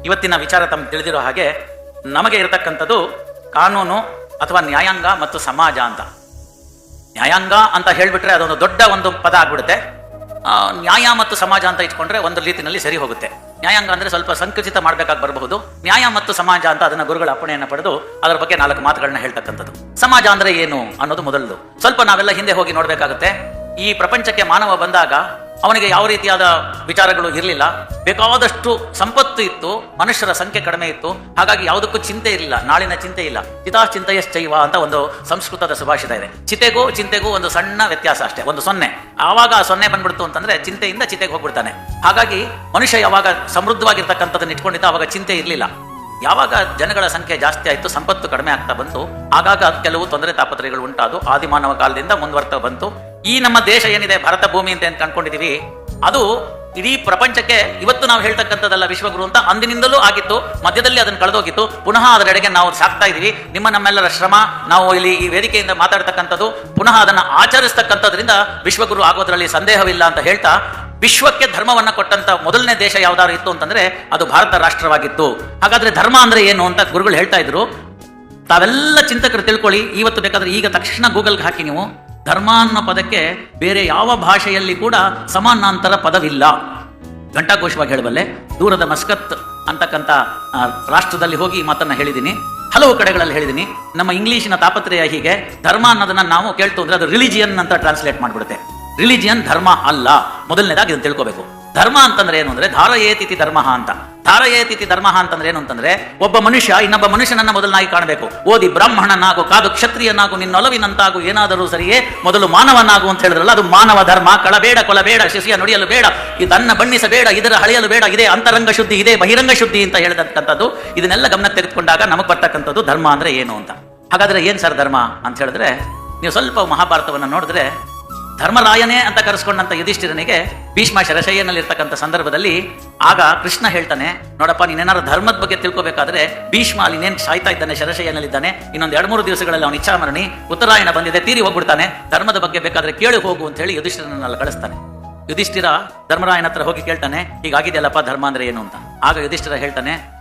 ಇವತ್ತಿನ ವಿಚಾರ ತಮ್ಗೆ ತಿಳಿದಿರೋ ಹಾಗೆ ನಮಗೆ ಇರತಕ್ಕಂಥದ್ದು ಕಾನೂನು ಅಥವಾ ನ್ಯಾಯಾಂಗ ಮತ್ತು ಸಮಾಜ ಅಂತ. ನ್ಯಾಯಾಂಗ ಅಂತ ಹೇಳ್ಬಿಟ್ರೆ ಅದೊಂದು ದೊಡ್ಡ ಒಂದು ಪದ ಆಗ್ಬಿಡುತ್ತೆ. ನ್ಯಾಯ ಮತ್ತು ಸಮಾಜ ಅಂತ ಇಟ್ಕೊಂಡ್ರೆ ಒಂದು ರೀತಿಯಲ್ಲಿ ಸರಿ ಹೋಗುತ್ತೆ. ನ್ಯಾಯಾಂಗ ಅಂದ್ರೆ ಸ್ವಲ್ಪ ಸಂಕುಚಿತ ಮಾಡಬೇಕಾಗಿ ಬರಬಹುದು. ನ್ಯಾಯ ಮತ್ತು ಸಮಾಜ ಅಂತ ಅದನ್ನ ಗುರುಗಳ ಅಪ್ಪಣೆಯನ್ನು ಪಡೆದು ಅದರ ಬಗ್ಗೆ 4 ಮಾತುಗಳನ್ನ ಹೇಳ್ತಕ್ಕಂಥದ್ದು. ಸಮಾಜ ಅಂದ್ರೆ ಏನು ಅನ್ನೋದು ಮೊದಲು ಸ್ವಲ್ಪ ನಾವೆಲ್ಲ ಹಿಂದೆ ಹೋಗಿ ನೋಡ್ಬೇಕಾಗುತ್ತೆ. ಈ ಪ್ರಪಂಚಕ್ಕೆ ಮಾನವ ಬಂದಾಗ ಅವನಿಗೆ ಯಾವ ರೀತಿಯಾದ ವಿಚಾರಗಳು ಇರಲಿಲ್ಲ. ಬೇಕಾದಷ್ಟು ಸಂಪತ್ತು ಇತ್ತು, ಮನುಷ್ಯರ ಸಂಖ್ಯೆ ಕಡಿಮೆ ಇತ್ತು. ಹಾಗಾಗಿ ಯಾವುದಕ್ಕೂ ಚಿಂತೆ ಇರಲಿಲ್ಲ, ನಾಳಿನ ಚಿಂತೆ ಇಲ್ಲ. ಚಿತಾ ಚಿಂತೆಯಶ್ಚೈವ ಅಂತ ಒಂದು ಸಂಸ್ಕೃತದ ಸುಭಾಷಿತ ಇದೆ. ಚಿತೆಗೂ ಒಂದು ಸಣ್ಣ ವ್ಯತ್ಯಾಸ ಅಷ್ಟೇ, ಒಂದು 0. ಆವಾಗ ಆ 0 ಬಂದ್ಬಿಡ್ತು ಅಂತಂದ್ರೆ ಚಿಂತೆಯಿಂದ ಚಿತೆಗೆ ಹೋಗ್ಬಿಡ್ತಾನೆ. ಹಾಗಾಗಿ ಮನುಷ್ಯ ಯಾವಾಗ ಸಮೃದ್ಧವಾಗಿರ್ತಕ್ಕಂಥದ್ದನ್ನ ಇಟ್ಕೊಂಡಿದ್ದ ಅವಾಗ ಚಿಂತೆ ಇರಲಿಲ್ಲ. ಯಾವಾಗ ಜನಗಳ ಸಂಖ್ಯೆ ಜಾಸ್ತಿ ಆಯಿತು, ಸಂಪತ್ತು ಕಡಿಮೆ ಆಗ್ತಾ ಬಂತು, ಆಗಾಗ ಕೆಲವು ತೊಂದರೆ ತಾಪತ್ರಯಗಳು ಉಂಟಾದು ಆದಿಮಾನವ ಕಾಲದಿಂದ ಮುಂದುವರ್ತಾ ಬಂತು. ಈ ನಮ್ಮ ದೇಶ ಏನಿದೆ ಭಾರತ ಭೂಮಿ ಅಂತ ಕಂಡ್ಕೊಂಡಿದೀವಿ, ಅದು ಇಡೀ ಪ್ರಪಂಚಕ್ಕೆ ಇವತ್ತು ನಾವು ಹೇಳ್ತಕ್ಕಂಥದ್ದಲ್ಲ ವಿಶ್ವಗುರು ಅಂತ ಅಂದಿನಿಂದಲೂ ಆಗಿತ್ತು. ಮಧ್ಯದಲ್ಲಿ ಅದನ್ನು ಕಳೆದೋಗಿತ್ತು. ಪುನಃ ಅದರೆಡೆಗೆ ನಾವು ಸಾಕ್ತಾ ಇದೀವಿ. ನಮ್ಮೆಲ್ಲರ ಶ್ರಮ, ನಾವು ಇಲ್ಲಿ ಈ ವೇದಿಕೆಯಿಂದ ಮಾತಾಡ್ತಕ್ಕಂಥದ್ದು, ಪುನಃ ಅದನ್ನು ಆಚರಿಸ್ತಕ್ಕಂಥದ್ರಿಂದ ವಿಶ್ವಗುರು ಆಗೋದ್ರಲ್ಲಿ ಸಂದೇಹವಿಲ್ಲ ಅಂತ ಹೇಳ್ತಾ, ವಿಶ್ವಕ್ಕೆ ಧರ್ಮವನ್ನ ಕೊಟ್ಟಂತ ಮೊದಲನೇ ದೇಶ ಯಾವ್ದಾದ್ರು ಇತ್ತು ಅಂತಂದ್ರೆ ಅದು ಭಾರತ ರಾಷ್ಟ್ರವಾಗಿತ್ತು. ಹಾಗಾದ್ರೆ ಧರ್ಮ ಅಂದ್ರೆ ಏನು ಅಂತ ಗುರುಗಳು ಹೇಳ್ತಾ ಇದ್ರು. ತಾವೆಲ್ಲ ಚಿಂತಕರು ತಿಳ್ಕೊಳ್ಳಿ. ಇವತ್ತು ಬೇಕಾದ್ರೆ ಈಗ ತಕ್ಷಣ ಗೂಗಲ್ಗೆ ಹಾಕಿ ನೀವು, ಧರ್ಮ ಅನ್ನೋ ಪದಕ್ಕೆ ಬೇರೆ ಯಾವ ಭಾಷೆಯಲ್ಲಿ ಕೂಡ ಸಮಾನಾಂತರ ಪದವಿಲ್ಲ. ಘಂಟಾಘೋಷವಾಗಿ ಹೇಳಬಲ್ಲೆ. ದೂರದ ಮಸ್ಕತ್ ಅಂತಕ್ಕಂಥ ರಾಷ್ಟ್ರದಲ್ಲಿ ಹೋಗಿ ಈ ಮಾತನ್ನ ಹೇಳಿದ್ದೀನಿ, ಹಲವು ಕಡೆಗಳಲ್ಲಿ ಹೇಳಿದ್ದೀನಿ. ನಮ್ಮ ಇಂಗ್ಲಿಷಿನ ತಾಪತ್ರಯ ಹೀಗೆ, ಧರ್ಮ ಅನ್ನೋದನ್ನ ನಾವು ಕೇಳ್ತು ಅಂದ್ರೆ ಅದು ರಿಲಿಜಿಯನ್ ಅಂತ ಟ್ರಾನ್ಸ್ಲೇಟ್ ಮಾಡ್ಬಿಡುತ್ತೆ. ರಿಲಿಜಿಯನ್ ಧರ್ಮ ಅಲ್ಲ. ಮೊದಲನೇದಾಗಿ ಇದನ್ನು ತಿಳ್ಕೋಬೇಕು. ಧರ್ಮ ಅಂತಂದ್ರೆ ಏನು ಅಂದ್ರೆ ಧಾರಯೇತಿಥಿ ಧರ್ಮ ಅಂತ. ಧಾರಯೇತಿಥಿ ಧರ್ಮ ಅಂತಂದ್ರೆ ಏನು ಅಂತಂದ್ರೆ, ಒಬ್ಬ ಮನುಷ್ಯ ಇನ್ನೊಬ್ಬ ಮನುಷ್ಯನನ್ನ ಮೊದಲನಾಗಿ ಕಾಣಬೇಕು. ಓದಿ ಬ್ರಾಹ್ಮಣನಾಗು, ಕಾದು ಕ್ಷತ್ರಿಯನಾಗು, ನಿನ್ನೊಲವಿನಂತಾಗು, ಏನಾದರೂ ಸರಿಯೇ ಮೊದಲು ಮಾನವನಾಗು ಅಂತ ಹೇಳಿದ್ರಲ್ಲ, ಅದು ಮಾನವ ಧರ್ಮ. ಕಳಬೇಡ, ಕೊಲಬೇಡ, ಶಿಶಿಯ ನುಡಿಯಲು ಬೇಡ, ಇದನ್ನ ಬಣ್ಣಿಸಬೇಡ, ಇದರ ಹಳೆಯಲು ಬೇಡ, ಇದೇ ಅಂತರಂಗ ಶುದ್ಧಿ, ಇದೇ ಬಹಿರಂಗ ಶುದ್ಧಿ ಅಂತ ಹೇಳಿದಂಥದ್ದು. ಇದನ್ನೆಲ್ಲ ಗಮನ ತೆಗೆದುಕೊಂಡಾಗ ನಮಗೆ ಬರ್ತಕ್ಕಂಥದ್ದು ಧರ್ಮ ಅಂದ್ರೆ ಏನು ಅಂತ. ಹಾಗಾದ್ರೆ ಏನ್ ಸರ್ ಧರ್ಮ ಅಂತ ಹೇಳಿದ್ರೆ, ನೀವು ಸ್ವಲ್ಪ ಮಹಾಭಾರತವನ್ನು ನೋಡಿದ್ರೆ ಧರ್ಮರಾಯನೇ ಅಂತ ಕರೆಸ್ಕೊಂಡಂತ ಯುಧಿಷ್ಠಿರನಿಗೆ ಭೀಷ್ಮ ಶರಶಯ್ಯನಲ್ಲಿ ಇರ್ತಕ್ಕಂಥ ಸಂದರ್ಭದಲ್ಲಿ ಆಗ ಕೃಷ್ಣ ಹೇಳ್ತಾನೆ, ನೋಡಪ್ಪ ನೀನೇನಾದ್ರು ಧರ್ಮದ ಬಗ್ಗೆ ತಿಳ್ಕೋಬೇಕಾದ್ರೆ ಭೀಷ್ಮ ಅಲ್ಲಿ ನೇನ್ ಸಾಯ್ತಾ ಇದ್ದಾನೆ, ಶರಶಯ್ಯನಲ್ಲಿದ್ದಾನೆ, ಇನ್ನೊಂದು 2-3 ದಿವಸಗಳಲ್ಲಿ ಅವನ ಇಚ್ಛಾಮರಣಿ, ಉತ್ತರಾಯಣ ಬಂದಿದೆ, ತೀರಿ ಹೋಗ್ಬಿಡ್ತಾನೆ, ಧರ್ಮದ ಬಗ್ಗೆ ಬೇಕಾದ್ರೆ ಕೇಳಿ ಹೋಗು ಅಂತ ಹೇಳಿ ಯುಧಿಷ್ಠಿರನನ್ನ ಕಳಿಸ್ತಾನೆ. ಯುಧಿಷ್ಠಿರ ಧರ್ಮರಾಯನ ಹತ್ರ ಹೋಗಿ ಕೇಳ್ತಾನೆ, ಹೀಗಾಗಿದೆಯಲ್ಲಪ್ಪ ಧರ್ಮ ಅಂದ್ರೆ ಏನು ಅಂತ. ಆಗ ಯುಧಿಷ್ಠಿರ ಹೇಳ್ತಾನೆ,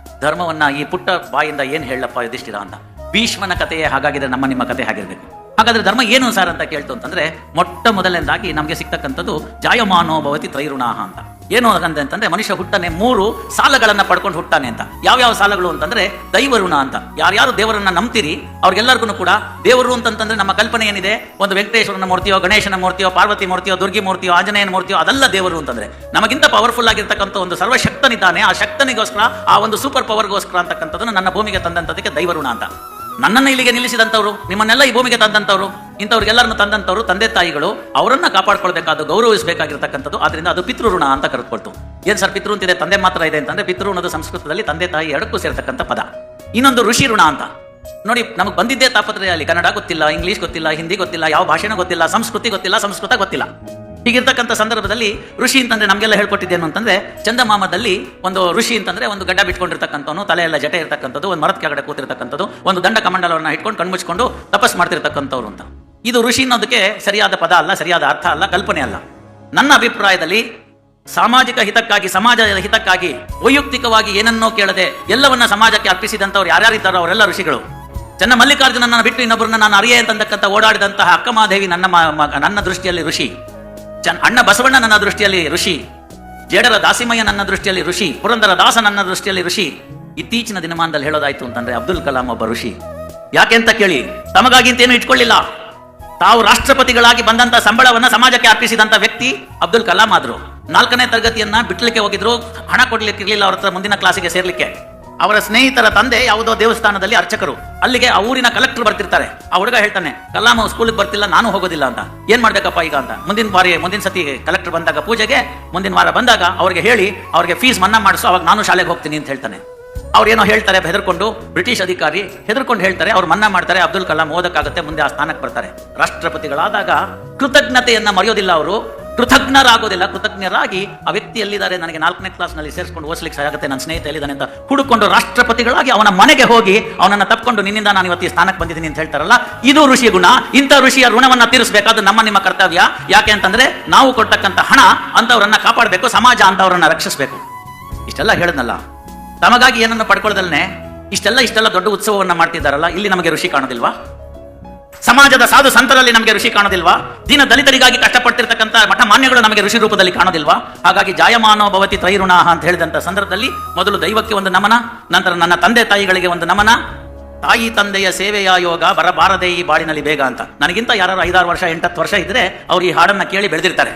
ಧರ್ಮವನ್ನ ಈ ಪುಟ್ಟ ಬಾಯಿಂದ ಏನ್ ಹೇಳಪ್ಪ ಯುಧಿಷ್ಠಿರ ಅಂತ. ಭೀಷ್ಮನ ಕಥೆಯೇ ಹಾಗಾಗಿದ್ರೆ ನಿಮ್ಮ ಕಥೆ ಹಾಗಿರ್ಬೇಕು. ಹಾಗಾದ್ರೆ ಧರ್ಮ ಏನು ಸಾರ್ ಅಂತ ಕೇಳ್ತು ಅಂತಂದ್ರೆ, ಮೊಟ್ಟ ಮೊದಲನೇದಾಗಿ ನಮಗೆ ಸಿಗ್ತಕ್ಕಂಥದ್ದು ಜಾಯಮಾನೋ ಭವತಿ ತ್ರೈಋಣಾಹ ಅಂತ. ಏನು ಅಂತಂದ್ರೆ ಮನುಷ್ಯ ಹುಟ್ಟನೆ 3 ಸಾಲಗಳನ್ನ ಪಡ್ಕೊಂಡು ಹುಟ್ಟಾನೆ ಅಂತ. ಯಾವ್ಯಾವ ಸಾಲಗಳು ಅಂತಂದ್ರೆ ದೈವಋಣ ಅಂತ. ಯಾರ್ಯಾರು ದೇವರನ್ನ ನಂಬ್ತೀರಿ ಅವ್ರಿಗೆಲ್ಲರಿಗೂ ಕೂಡ ದೇವರು ಅಂತಂದ್ರೆ ನಮ್ಮ ಕಲ್ಪನೆ ಏನಿದೆ, ಒಂದು ವೆಂಕಟೇಶ್ವರನ ಮೂರ್ತಿಯೋ, ಗಣೇಶನ ಮೂರ್ತಿಯೋ, ಪಾರ್ವತಿ ಮೂರ್ತಿಯೋ, ದುರ್ಗಿ ಮೂರ್ತಿಯೋ, ಆಂಜನೇಯನ ಮೂರ್ತಿಯೋ, ಅದೆಲ್ಲ ದೇವರು ಅಂತಂದ್ರೆ. ನಮಗಿಂತ ಪವರ್ಫುಲ್ ಆಗಿರ್ತಕ್ಕಂಥ ಒಂದು ಸರ್ವಶಕ್ತನಿದ್ದಾನೆ, ಆ ಶಕ್ತನಿಗೋಸ್ಕರ, ಆ ಒಂದು ಸೂಪರ್ ಪವರ್ಗೋಸ್ಕರ ಅಂತಕ್ಕಂಥದ್ದನ್ನು ನನ್ನ ಭೂಮಿಗೆ ತಂದಂಥದಕ್ಕೆ ದೈವಋಣ ಅಂತ. ನನ್ನನ್ನು ಇಲ್ಲಿಗೆ ನಿಲ್ಲಿಸಿದಂಥವ್ರು, ನಿಮ್ಮನ್ನೆಲ್ಲ ಈ ಭೂಮಿಗೆ ತಂದಂಥವ್ರು, ಇಂಥವ್ರಿಗೆಲ್ಲರನ್ನು ತಂದಂಥವ್ರು ತಂದೆ ತಾಯಿಗಳು, ಅವರನ್ನ ಕಾಪಾಡ್ಕೊಳ್ಬೇಕಾದ, ಗೌರವಿಸಬೇಕಾಗಿರ್ತಕ್ಕಂಥದ್ದು. ಆದ್ರಿಂದ ಅದು ಪಿತೃಋಣ ಅಂತ ಕರೆದುಕೊಳ್ತು. ಏನ್ ಸರ್ ಪಿತೃ ಅಂತಿದೆ, ತಂದೆ ಮಾತ್ರ ಇದೆ ಅಂತಂದ್ರೆ, ಪಿತೃ ಅನ್ನೋದು ಸಂಸ್ಕೃತದಲ್ಲಿ ತಂದೆ ತಾಯಿ ಎರಡಕ್ಕೂ ಸೇರ್ತಕ್ಕಂಥ ಪದ. ಇನ್ನೊಂದು ಋಷಿ ಋಣ ಅಂತ. ನೋಡಿ, ನಮಗೆ ಬಂದಿದ್ದೇ ತಾಪತ್ರಯ ಅಲ್ಲಿ ಕನ್ನಡ ಗೊತ್ತಿಲ್ಲ, ಇಂಗ್ಲಿಷ್ ಗೊತ್ತಿಲ್ಲ, ಹಿಂದಿ ಗೊತ್ತಿಲ್ಲ, ಯಾವ ಭಾಷೆನೂ ಗೊತ್ತಿಲ್ಲ, ಸಂಸ್ಕೃತಿ ಗೊತ್ತಿಲ್ಲ, ಸಂಸ್ಕೃತ ಗೊತ್ತಿಲ್ಲ. ಹೀಗಿರ್ತಕ್ಕಂಥ ಸಂದರ್ಭದಲ್ಲಿ ಋಷಿ ಅಂತಂದ್ರೆ ನಮಗೆಲ್ಲ ಹೇಳ್ಕೊಟ್ಟಿದ್ದೇನು ಅಂತಂದ್ರೆ, ಚಂದಮಾಮದಲ್ಲಿ ಒಂದು ಋಷಿ ಅಂತಂದ್ರೆ ಒಂದು ಗಡ್ಡ ಬಿಟ್ಕೊಂಡಿರ್ತಕ್ಕಂಥವನು, ತಲೆಯೆಲ್ಲ ಜಟೆ ಇರ್ತಕ್ಕಂಥದ್ದು, ಒಂದು ಮರದ ಕೆಳಗಡೆ ಕೂತಿರ್ತಕ್ಕಂಥದ್ದು, ಒಂದು ದಂಡ ಕಮಂಡಲವನ್ನ ಇಟ್ಕೊಂಡು ಕಣ್ಮುಚ್ಕೊಂಡು ತಪಸ್ ಮಾಡ್ತಿರ್ತಕ್ಕಂಥವ್ರು ಅಂತ. ಇದು ಋಷಿ ಅನ್ನೋದಕ್ಕೆ ಸರಿಯಾದ ಪದ ಅಲ್ಲ, ಸರಿಯಾದ ಅರ್ಥ ಅಲ್ಲ, ಕಲ್ಪನೆ ಅಲ್ಲ. ನನ್ನ ಅಭಿಪ್ರಾಯದಲ್ಲಿ ಸಾಮಾಜಿಕ ಹಿತಕ್ಕಾಗಿ, ಸಮಾಜದ ಹಿತಕ್ಕಾಗಿ, ವೈಯಕ್ತಿಕವಾಗಿ ಏನನ್ನೋ ಕೇಳದೆ ಎಲ್ಲವನ್ನ ಸಮಾಜಕ್ಕೆ ಅರ್ಪಿಸಿದಂಥವ್ರು ಯಾರ್ಯಾರಿದ್ದಾರೋ ಅವರೆಲ್ಲ ಋಷಿಗಳು. ಚೆನ್ನ ಮಲ್ಲಿಕಾರ್ಜುನನ್ನ ಬಿಟ್ಟು ಇನ್ನೊಬ್ಬರನ್ನ ನಾನು ಅರಿಯೇ ಅಂತಕ್ಕಂಥ ಓಡಾಡಿದಂತಹ ಅಕ್ಕಮಹಾದೇವಿ ನನ್ನ ದೃಷ್ಟಿಯಲ್ಲಿ ಋಷಿ. ಅಣ್ಣ ಬಸವಣ್ಣ ನನ್ನ ದೃಷ್ಟಿಯಲ್ಲಿ ಋಷಿ. ಜೇಡರ ದಾಸಿಮಯ್ಯ ನನ್ನ ದೃಷ್ಟಿಯಲ್ಲಿ ಋಷಿ. ಪುರಂದರ ದಾಸ ನನ್ನ ದೃಷ್ಟಿಯಲ್ಲಿ ಋಷಿ. ಇತ್ತೀಚಿನ ದಿನಮಾನದಲ್ಲಿ ಹೇಳೋದಾಯ್ತು ಅಂತಂದ್ರೆ ಅಬ್ದುಲ್ ಕಲಾಂ ಒಬ್ಬ ಋಷಿ. ಯಾಕೆ ಅಂತ ಕೇಳಿ, ತಮಗಾಗಿ ಅಂತೇನು ಇಟ್ಕೊಳ್ಳಿಲ್ಲ. ತಾವು ರಾಷ್ಟ್ರಪತಿಗಳಾಗಿ ಬಂದಂತ ಸಂಬಳವನ್ನ ಸಮಾಜಕ್ಕೆ ಅರ್ಪಿಸಿದಂತ ವ್ಯಕ್ತಿ ಅಬ್ದುಲ್ ಕಲಾಂ ಆದ್ರು. 4ನೇ ತರಗತಿಯನ್ನ ಬಿಟ್ಲಿಕ್ಕೆ ಹೋಗಿದ್ರು, ಹಣ ಕೊಡ್ಲಿಕ್ಕೆ ಇರ್ಲಿಲ್ಲ ಅವ್ರ ಹತ್ರ ಮುಂದಿನ ಕ್ಲಾಸಿಗೆ ಸೇರ್ಲಿಕ್ಕೆ. ಅವರ ಸ್ನೇಹಿತರ ತಂದೆ ಯಾವುದೋ ದೇವಸ್ಥಾನದಲ್ಲಿ ಅರ್ಚಕರು, ಅಲ್ಲಿಗೆ ಆ ಊರಿನ ಕಲೆಕ್ಟರ್ ಬರ್ತಿರ್ತಾರೆ. ಆ ಹುಡುಗ ಹೇಳ್ತಾನೆ, ಕಲಾಂ ಸ್ಕೂಲ್ಗೆ ಬರ್ತಿಲ್ಲ, ನಾನು ಹೋಗೋದಿಲ್ಲ ಅಂತ. ಏನ್ ಮಾಡ್ಬೇಕಪ್ಪ ಈಗ ಅಂತ. ಮುಂದಿನ ಸತಿ ಕಲೆಕ್ಟರ್ ಬಂದಾಗ ಪೂಜೆಗೆ, ಮುಂದಿನ ವಾರ ಬಂದಾಗ ಅವ್ರಿಗೆ ಹೇಳಿ ಅವ್ರಿಗೆ ಫೀಸ್ ಮನ್ನಾ ಮಾಡಿಸು, ಅವಾಗ ನಾನು ಶಾಲೆಗೆ ಹೋಗ್ತೀನಿ ಅಂತ ಹೇಳ್ತಾನೆ. ಅವ್ರೇನೋ ಹೇಳ್ತಾರೆ ಹೆದರ್ಕೊಂಡು, ಬ್ರಿಟಿಷ್ ಅಧಿಕಾರಿ ಹೆದರ್ಕೊಂಡು ಹೇಳ್ತಾರೆ, ಅವ್ರು ಮನ್ನಾ ಮಾಡ್ತಾರೆ. ಅಬ್ದುಲ್ ಕಲಾಂ ಓದಕ್ಕಾಗುತ್ತೆ, ಮುಂದೆ ಆ ಸ್ಥಾನಕ್ಕೆ ಬರ್ತಾರೆ. ರಾಷ್ಟ್ರಪತಿಗಳಾದಾಗ ಕೃತಜ್ಞತೆಯನ್ನ ಮರೆಯೋದಿಲ್ಲ ಅವರು, ಕೃತಜ್ಞರಾಗೋದಿಲ್ಲ. ಕೃತಜ್ಞರಾಗಿ ಆ ವ್ಯಕ್ತಿ ಎಲ್ಲಿದ್ದಾರೆ, ನನಗೆ 4ನೇ ಕ್ಲಾಸ್ನಲ್ಲಿ ಸೇರಿಸ್ಕೊಂಡು ಓದಿಸ್ಲಿಕ್ಕೆ ಆಗುತ್ತೆ, ನನ್ನ ಸ್ನೇಹಿತ ಎಲ್ಲಿದ್ದಾನೆ ಅಂತ ಹುಡುಕೊಂಡು ರಾಷ್ಟ್ರಪತಿಗಳಾಗಿ ಅವನ ಮನೆಗೆ ಹೋಗಿ ಅವನನ್ನ ತಪ್ಪಿಕೊಂಡು, ನಿನ್ನಿಂದ ನಾನು ಇವತ್ತು ಈ ಸ್ಥಾನಕ್ಕೆ ಬಂದಿದ್ದೀನಿ ಅಂತ ಹೇಳ್ತಾರಲ್ಲ, ಇದು ಋಷಿ ಗುಣ. ಇಂಥ ಋಷಿಯ ಋಣವನ್ನ ತೀರಿಸಬೇಕಾದ ನಿಮ್ಮ ಕರ್ತವ್ಯ. ಯಾಕೆ ಅಂತಂದ್ರೆ ನಾವು ಕೊಡ್ತಕ್ಕಂಥ ಹಣ ಅಂತವ್ರನ್ನ ಕಾಪಾಡಬೇಕು, ಸಮಾಜ ಅಂತವ್ರನ್ನ ರಕ್ಷಿಸಬೇಕು. ಇಷ್ಟೆಲ್ಲ ಹೇಳಿದ್ನಲ್ಲ, ತಮಗಾಗಿ ಏನನ್ನು ಪಡ್ಕೊಳ್ಳದಲ್ನೇ ಇಷ್ಟೆಲ್ಲ ದೊಡ್ಡ ಉತ್ಸವವನ್ನ ಮಾಡ್ತಿದ್ದಾರಲ್ಲ, ಇಲ್ಲಿ ನಮಗೆ ಋಷಿ ಕಾಣೋದಿಲ್ವಾ? ಸಮಾಜದ ಸಾಧು ಸಂತರಲ್ಲಿ ನಮಗೆ ಋಷಿ ಕಾಣೋದಿಲ್ವಾ? ದೀನ ದಲಿತರಿಗಾಗಿ ಕಷ್ಟಪಡ್ತಿರ್ತಕ್ಕಂಥ ಮಠ ಮಾನ್ಯಗಳು ನಮಗೆ ಋಷಿ ರೂಪದಲ್ಲಿ ಕಾಣೋದಿಲ್ವಾ? ಹಾಗಾಗಿ ಜಾಯಮಾನೋ ಭವತಿ ತ್ರೈಋಣ ಅಂತ ಹೇಳಿದಂತ ಸಂದರ್ಭದಲ್ಲಿ ಮೊದಲು ದೈವಕ್ಕೆ ಒಂದು ನಮನ, ನಂತರ ನನ್ನ ತಂದೆ ತಾಯಿಗಳಿಗೆ ಒಂದು ನಮನ. ತಾಯಿ ತಂದೆಯ ಸೇವೆಯ ಯೋಗ ಬರಬಾರದೆ ಈ ಬಾಳಿನಲ್ಲಿ ಬೇಗ ಅಂತ. ನನಗಿಂತ ಯಾರು 5-6 ವರ್ಷ 8-10 ವರ್ಷ ಇದ್ರೆ ಅವ್ರು ಈ ಹಾಡನ್ನ ಕೇಳಿ ಬೆಳೆದಿರ್ತಾರೆ.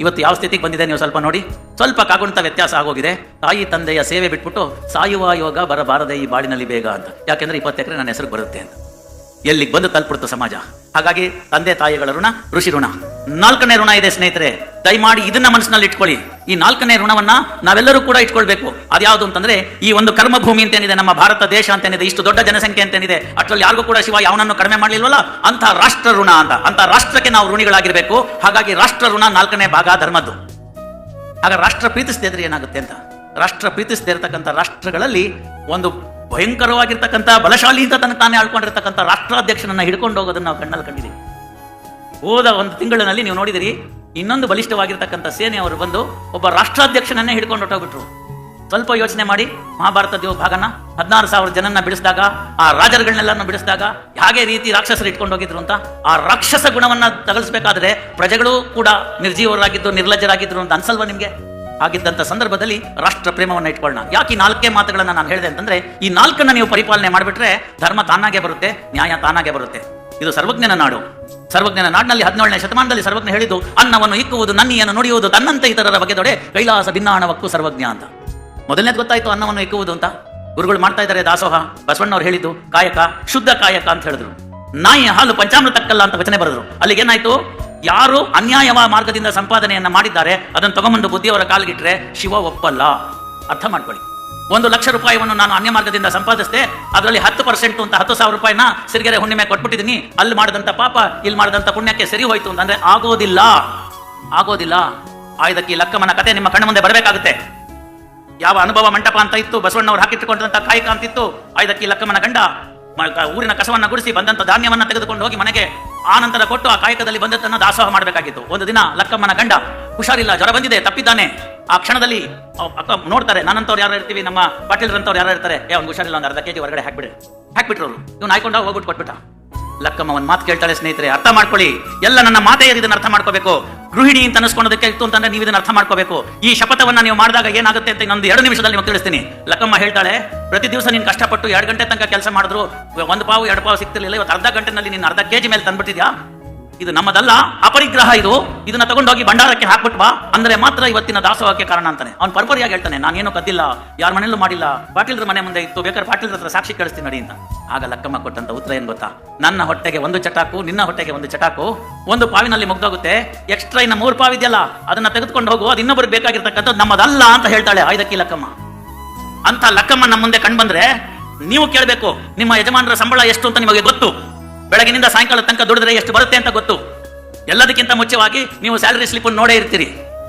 ಇವತ್ತು ಯಾವ ಸ್ಥಿತಿಗೆ ಬಂದಿದೆ ನೀವು ಸ್ವಲ್ಪ ನೋಡಿ, ಸ್ವಲ್ಪ ಕಾಗುಣಿತ ವ್ಯತ್ಯಾಸ ಆಗೋಗಿದೆ. ತಾಯಿ ತಂದೆಯ ಸೇವೆ ಬಿಟ್ಬಿಟ್ಟು ಸಾಯುವ ಯೋಗ ಬರಬಾರದೆ ಈ ಬಾಳಿನಲ್ಲಿ ಬೇಗ ಅಂತ. ಯಾಕೆಂದ್ರೆ 20 ಎಕರೆ ನನ್ನ ಹೆಸರು ಬರುತ್ತೆ ಅಂತ. ಎಲ್ಲಿಗೆ ಬಂದು ತಲುಪಿಡ್ತು ಸಮಾಜ. ಹಾಗಾಗಿ ತಂದೆ ತಾಯಿಗಳ ಋಣ, ಋಷಿ ಋಣ. 4ನೇ ಋಣ ಇದೆ ಸ್ನೇಹಿತರೆ, ದಯಮಾಡಿ ಇದನ್ನ ಮನಸ್ಸಿನಲ್ಲಿ ಇಟ್ಕೊಳ್ಳಿ. ಈ 4ನೇ ಋಣವನ್ನ ನಾವೆಲ್ಲರೂ ಕೂಡ ಇಟ್ಕೊಳ್ಬೇಕು. ಅದ್ಯಾವುದು ಅಂತಂದ್ರೆ, ಈ ಒಂದು ಕರ್ಮಭೂಮಿ ಅಂತೇನಿದೆ, ನಮ್ಮ ಭಾರತ ದೇಶ ಅಂತೇನಿದೆ, ಇಷ್ಟು ದೊಡ್ಡ ಜನಸಂಖ್ಯೆ ಅಂತೇನಿದೆ, ಅಷ್ಟರಲ್ಲಿ ಯಾರಿಗೂ ಕೂಡ ಶಿವ ಯಾವನನ್ನು ಕಡಿಮೆ ಮಾಡಲಿಲ್ವಲ್ಲ, ಅಂತ ರಾಷ್ಟ್ರ ಋಣ ಅಂತ ರಾಷ್ಟ್ರಕ್ಕೆ ನಾವು ಋಣಿಗಳಾಗಿರ್ಬೇಕು. ಹಾಗಾಗಿ ರಾಷ್ಟ್ರ ಋಣ 4ನೇ ಭಾಗ ಧರ್ಮದ್ದು. ಆಗ ರಾಷ್ಟ್ರ ಪ್ರೀತಿಸದೇ ಇದ್ರೆ ಏನಾಗುತ್ತೆ ಅಂತ, ರಾಷ್ಟ್ರ ಪ್ರೀತಿಸದೇ ಇರತಕ್ಕಂಥ ರಾಷ್ಟ್ರಗಳಲ್ಲಿ ಒಂದು ಭಯಂಕರವಾಗಿರ್ತಕ್ಕಂಥ ಬಲಶಾಲಿ ಅಂತ ತನಕ ತಾನೇ ಆಳ್ಕೊಂಡಿರ್ತಕ್ಕಂಥ ರಾಷ್ಟ್ರಾಧ್ಯಕ್ಷನನ್ನ ಹಿಡ್ಕೊಂಡು ಹೋಗೋದನ್ನ ನಾವು ಕಣ್ಣಲ್ಲಿ ಕಂಡಿದ್ದೀವಿ. ಹೋದ 1 ತಿಂಗಳಿನಲ್ಲಿ ನೀವು ನೋಡಿದಿರಿ, ಇನ್ನೊಂದು ಬಲಿಷ್ಠವಾಗಿರ್ತಕ್ಕಂಥ ಸೇನೆಯವರು ಬಂದು ಒಬ್ಬ ರಾಷ್ಟ್ರಾಧ್ಯಕ್ಷನನ್ನೇ ಹಿಡ್ಕೊಂಡು ಹೊಟ್ಟೋಗ್ಬಿಟ್ರು. ಸ್ವಲ್ಪ ಯೋಚನೆ ಮಾಡಿ, ಮಹಾಭಾರತದ ಭಾಗನ 16,000 ಜನನ್ನ ಬಿಡಿಸಿದಾಗ, ಆ ರಾಜರುಗಳನ್ನೆಲ್ಲ ಬಿಡಿಸಿದಾಗ ಹಾಗೆ ರೀತಿ ರಾಕ್ಷಸರು ಇಟ್ಕೊಂಡು ಹೋಗಿದ್ರು ಅಂತ. ಆ ರಾಕ್ಷಸ ಗುಣವನ್ನ ತಗಲಿಸಬೇಕಾದ್ರೆ ಪ್ರಜೆಗಳು ಕೂಡ ನಿರ್ಜೀವರಾಗಿದ್ದು ನಿರ್ಲಜ್ಜರಾಗಿದ್ರು ಅಂತ ಅನ್ಸಲ್ವಾ ನಿಮ್ಗೆ? ಆಗಿದ್ದಂಥ ಸಂದರ್ಭದಲ್ಲಿ ರಾಷ್ಟ್ರ ಪ್ರೇಮವನ್ನು ಇಟ್ಕೊಳ್ಳೋಣ. ಯಾಕೆ ಈ 4 ಮಾತುಗಳನ್ನ ನಾನು ಹೇಳಿದೆ ಅಂತಂದ್ರೆ, ಈ 4ನ್ನ ನೀವು ಪರಿಪಾಲನೆ ಮಾಡಿಬಿಟ್ರೆ ಧರ್ಮ ತಾನಾಗೆ ಬರುತ್ತೆ, ನ್ಯಾಯ ತಾನಾಗೆ ಬರುತ್ತೆ. ಇದು ಸರ್ವಜ್ಞನ ನಾಡು. ಸರ್ವಜ್ಞನ ನಾಡಿನಲ್ಲಿ 17ನೇ ಶತಮಾನದಲ್ಲಿ ಸರ್ವಜ್ಞ ಹೇಳಿದ್ದು, ಅನ್ನವನ್ನು ಇಕ್ಕುವುದು, ನನ್ನಿಯನ್ನು ನುಡಿಯುವುದು, ತನ್ನಂತೆ ಇತರರ ಬಗೆದೊಡೆ ಕೈಲಾಸ ಭಿನ್ನಾಣವಕ್ಕೂ ಸರ್ವಜ್ಞ ಅಂತ. ಮೊದಲನೇದು ಗೊತ್ತಾಯ್ತು ಅನ್ನವನ್ನು ಇಕ್ಕುವುದು ಅಂತ. ಗುರುಗಳು ಮಾಡ್ತಾ ಇದ್ದಾರೆ ದಾಸೋಹ. ಬಸವಣ್ಣವ್ರು ಹೇಳಿದ್ದು ಕಾಯಕ, ಶುದ್ಧ ಕಾಯಕ ಅಂತ ಹೇಳಿದ್ರು. ನಾಯಿ ಹಾಲು ಪಂಚಾಮೃತಕ್ಕಲ್ಲ ಅಂತ ವಚನೆ ಬರೆದ್ರು. ಅಲ್ಲಿಗೆ ಏನಾಯ್ತು, ಯಾರು ಅನ್ಯಾಯವ ಮಾರ್ಗದಿಂದ ಸಂಪಾದನೆಯನ್ನ ಮಾಡಿದ್ದಾರೆ ಅದನ್ನು ತಗೊಂಬಂದು ಬುದ್ಧಿಯವರ ಕಾಲಿಗಿಟ್ರೆ ಶಿವ ಒಪ್ಪಲ್ಲ. ಅರ್ಥ ಮಾಡ್ಕೊಳ್ಳಿ. 1 ಲಕ್ಷ ರೂಪಾಯಿಯನ್ನು ನಾನು ಅನ್ಯ ಮಾರ್ಗದಿಂದ ಸಂಪಾದಿಸಿದೆ, ಅದರಲ್ಲಿ 10% ಅಂತ 10,000 ರೂಪಾಯಿನ ಸಿರಿಗೆರೆ ಹುಣ್ಣಿಮೆ ಕೊಟ್ಬಿಟ್ಟಿದ್ದೀನಿ. ಅಲ್ಲಿ ಮಾಡಿದಂತ ಪಾಪ ಇಲ್ಲಿ ಮಾಡಿದಂತ ಪುಣ್ಯಕ್ಕೆ ಸರಿ ಹೋಯ್ತು ಅಂತಂದ್ರೆ ಆಗೋದಿಲ್ಲ. ಆಯ್ದಕ್ಕೆ ಲಕ್ಕಮ್ಮನ ಕತೆ ನಿಮ್ಮ ಕಣ್ಣ ಮುಂದೆ ಬರಬೇಕಾಗುತ್ತೆ. ಯಾವ ಅನುಭವ ಮಂಟಪ ಅಂತ ಇತ್ತು, ಬಸವಣ್ಣವ್ರು ಹಾಕಿಟ್ಟುಕೊಂಡಂತ ಕಾಯಕ ಅಂತಿತ್ತು. ಆಯ್ದಕ್ಕೆ ಲಕ್ಕಮ್ಮನ ಗಂಡ ಊರಿನ ಕಸವನ್ನ ಗುಡಿಸಿ ಬಂದಂತ ಧಾನ್ಯವನ್ನ ತೆಗೆದುಕೊಂಡು ಹೋಗಿ ಮನೆಗೆ ಆನಂತರ ಕೊಟ್ಟು ಆ ಕಾಯಕದಲ್ಲಿ ಬಂದದ್ದನ್ನ ದಾಸೋಹ ಮಾಡಬೇಕಾಗಿತ್ತು. ಒಂದು ದಿನ ಲಕ್ಕಮ್ಮನ ಗಂಡ ಹುಷಾರಿಲ್ಲ, ಜ್ವರ ಬಂದಿದೆ, ತಪ್ಪಿದ್ದಾನೆ. ಆ ಕ್ಷಣದಲ್ಲಿ ಅಕ್ಕ ನೋಡ್ತಾರೆ, ನಾನಂತವ್ರು ಯಾರು ಇರ್ತೀವಿ, ನಮ್ಮ ಪಾಟೀಲ್ರಂತವ್ರು ಯಾರು ಇರ್ತಾರೆ, ಅವ್ನು ಹುಷಾರಿಲ್ಲ, ಒಂದು ಅರ್ಧ ಕೆಜಿ ಹೊರಗಡೆ ಹಾಕ್ಬಿಟ್ರು ಅವರು. ಇವ್ನು ಹಾಯ್ಕೊಂಡ ಹೋಗ್ಬಿಟ್ಟು ಕೊಟ್ಬಿಟ್ಟ. ಲಕ್ಕಮ್ಮ ಒಂದು ಮಾತು ಕೇಳ್ತಾಳೆ ಸ್ನೇಹಿತರೆ, ಅರ್ಥ ಮಾಡ್ಕೊಳ್ಳಿ. ಎಲ್ಲ ನನ್ನ ಮಾತೆ ಇದನ್ನ ಅರ್ಥ ಮಾಡ್ಕೋಬೇಕು. ಗೃಹಿಣಿ ಅಂತ ಅನಿಸ್ಕೊಳ್ಳೋದಕ್ಕೆ ಇತ್ತು ಅಂತಂದ್ರೆ ನೀವು ಇದನ್ನ ಅರ್ಥ ಮಾಡ್ಕೋಬೇಕು. ಈ ಶಪಥವನ್ನ ನೀವು ಮಾಡಿದಾಗ ಏನಾಗುತ್ತೆ ಅಂತ ಇನ್ನೊಂದು 2 ನಿಮಿಷದಲ್ಲಿ ನಿಮಗೆ ತಿಳಿಸ್ತೀನಿ. ಲಕ್ಕಮ್ಮ ಹೇಳ್ತಾಳೆ, ಪ್ರತಿ ದಿವಸ ನೀನು ಕಷ್ಟಪಟ್ಟು 2 ಗಂಟೆ ತನಕ ಕೆಲಸ ಮಾಡಿದ್ರು 1 ಪಾವು 2 ಪಾವು ಸಿಗ್ತಿರ್ಲಿಲ್ಲ. ಇವತ್ತು ಅರ್ಧ ಗಂಟೆನಲ್ಲಿ ನೀನು ಅರ್ಧ ಕೆಜಿ ಮೇಲೆ ತಂದ್ಬಿಟ್ಟಿದ್ಯಾ. ಇದು ನಮ್ಮದಲ್ಲ, ಅಪರಿಗ್ರಹ. ಇದನ್ನ ತಗೊಂಡೋಗಿ ಭಂಡಾರಕ್ಕೆ ಹಾಕ್ಬಿಟ್ವಾ ಅಂದ್ರೆ ಮಾತ್ರ ಇವತ್ತಿನ ದಾಸೋಹಕ್ಕೆ ಕಾರಣ ಅಂತಾನೆ. ಅವ್ನು ಪರ್ಪರಿಯಾಗಿ ಹೇಳ್ತಾನೆ, ನಾನೇನು ಕದ್ದಿಲ್ಲ, ಯಾರ ಮನೆಯಲ್ಲೂ ಮಾಡಿಲ್ಲ, ಪಾಟೀಲ್ರ ಮನೆ ಮುಂದೆ ಇತ್ತು, ಬೇಕಾದ್ರೆ ಪಾಟೀಲ್ರ ಹತ್ರ ಸಾಕ್ಷಿ ಕಳಿಸ್ತೀನಿ ನಡಿ ಅಂತ. ಆಗ ಲಕ್ಕಮ್ಮ ಕೊಟ್ಟಂತ ಉತ್ತರ ಏನ್ ಗೊತ್ತಾ, ನನ್ನ ಹೊಟ್ಟೆಗೆ 1 ಚಟಾಕು, ನಿನ್ನ ಹೊಟ್ಟೆಗೆ 1 ಚಟಾಕು, 1 ಪಾವಿನಲ್ಲಿ ಮುಗ್ದೋಗುತ್ತೆ. ಎಕ್ಸ್ಟ್ರಾ ಇನ್ನ 3 ಪಾವಿದೆಯಲ್ಲ ಅದನ್ನ ತೆಗೆದುಕೊಂಡು ಹೋಗು, ಅದು ಇನ್ನೊಬ್ಬರಿಗೆ ಬೇಕಾಗಿರ್ತಕ್ಕಂಥದ್ದು ನಮ್ಮದಲ್ಲ ಅಂತ ಹೇಳ್ತಾಳೆ ಆಯ್ದಕ್ಕಿ ಲಕ್ಕಮ್ಮ. ಅಂತ ಲಕ್ಕಮ್ಮ ನಮ್ಮ ಮುಂದೆ ಕಂಡು ಬಂದ್ರೆ ನೀವು ಕೇಳಬೇಕು, ನಿಮ್ಮ ಯಜಮಾನರ ಸಂಬಳ ಎಷ್ಟು ಅಂತ ನಿಮಗೆ ಗೊತ್ತು. ಬೆಳಗಿನಿಂದ ಸಾಯಂಕಾಲ ತನಕ ದುಡಿದ್ರೆ ಎಷ್ಟು ಬರುತ್ತೆ ಅಂತ ಗೊತ್ತು. ಎಲ್ಲದಕ್ಕಿಂತ ಮುಖ್ಯವಾಗಿ ನೀವು ಸ್ಯಾಲರಿ ಸ್ಲಿಪ್ ನೋಡೇ ಇರ್ತೀರಿ.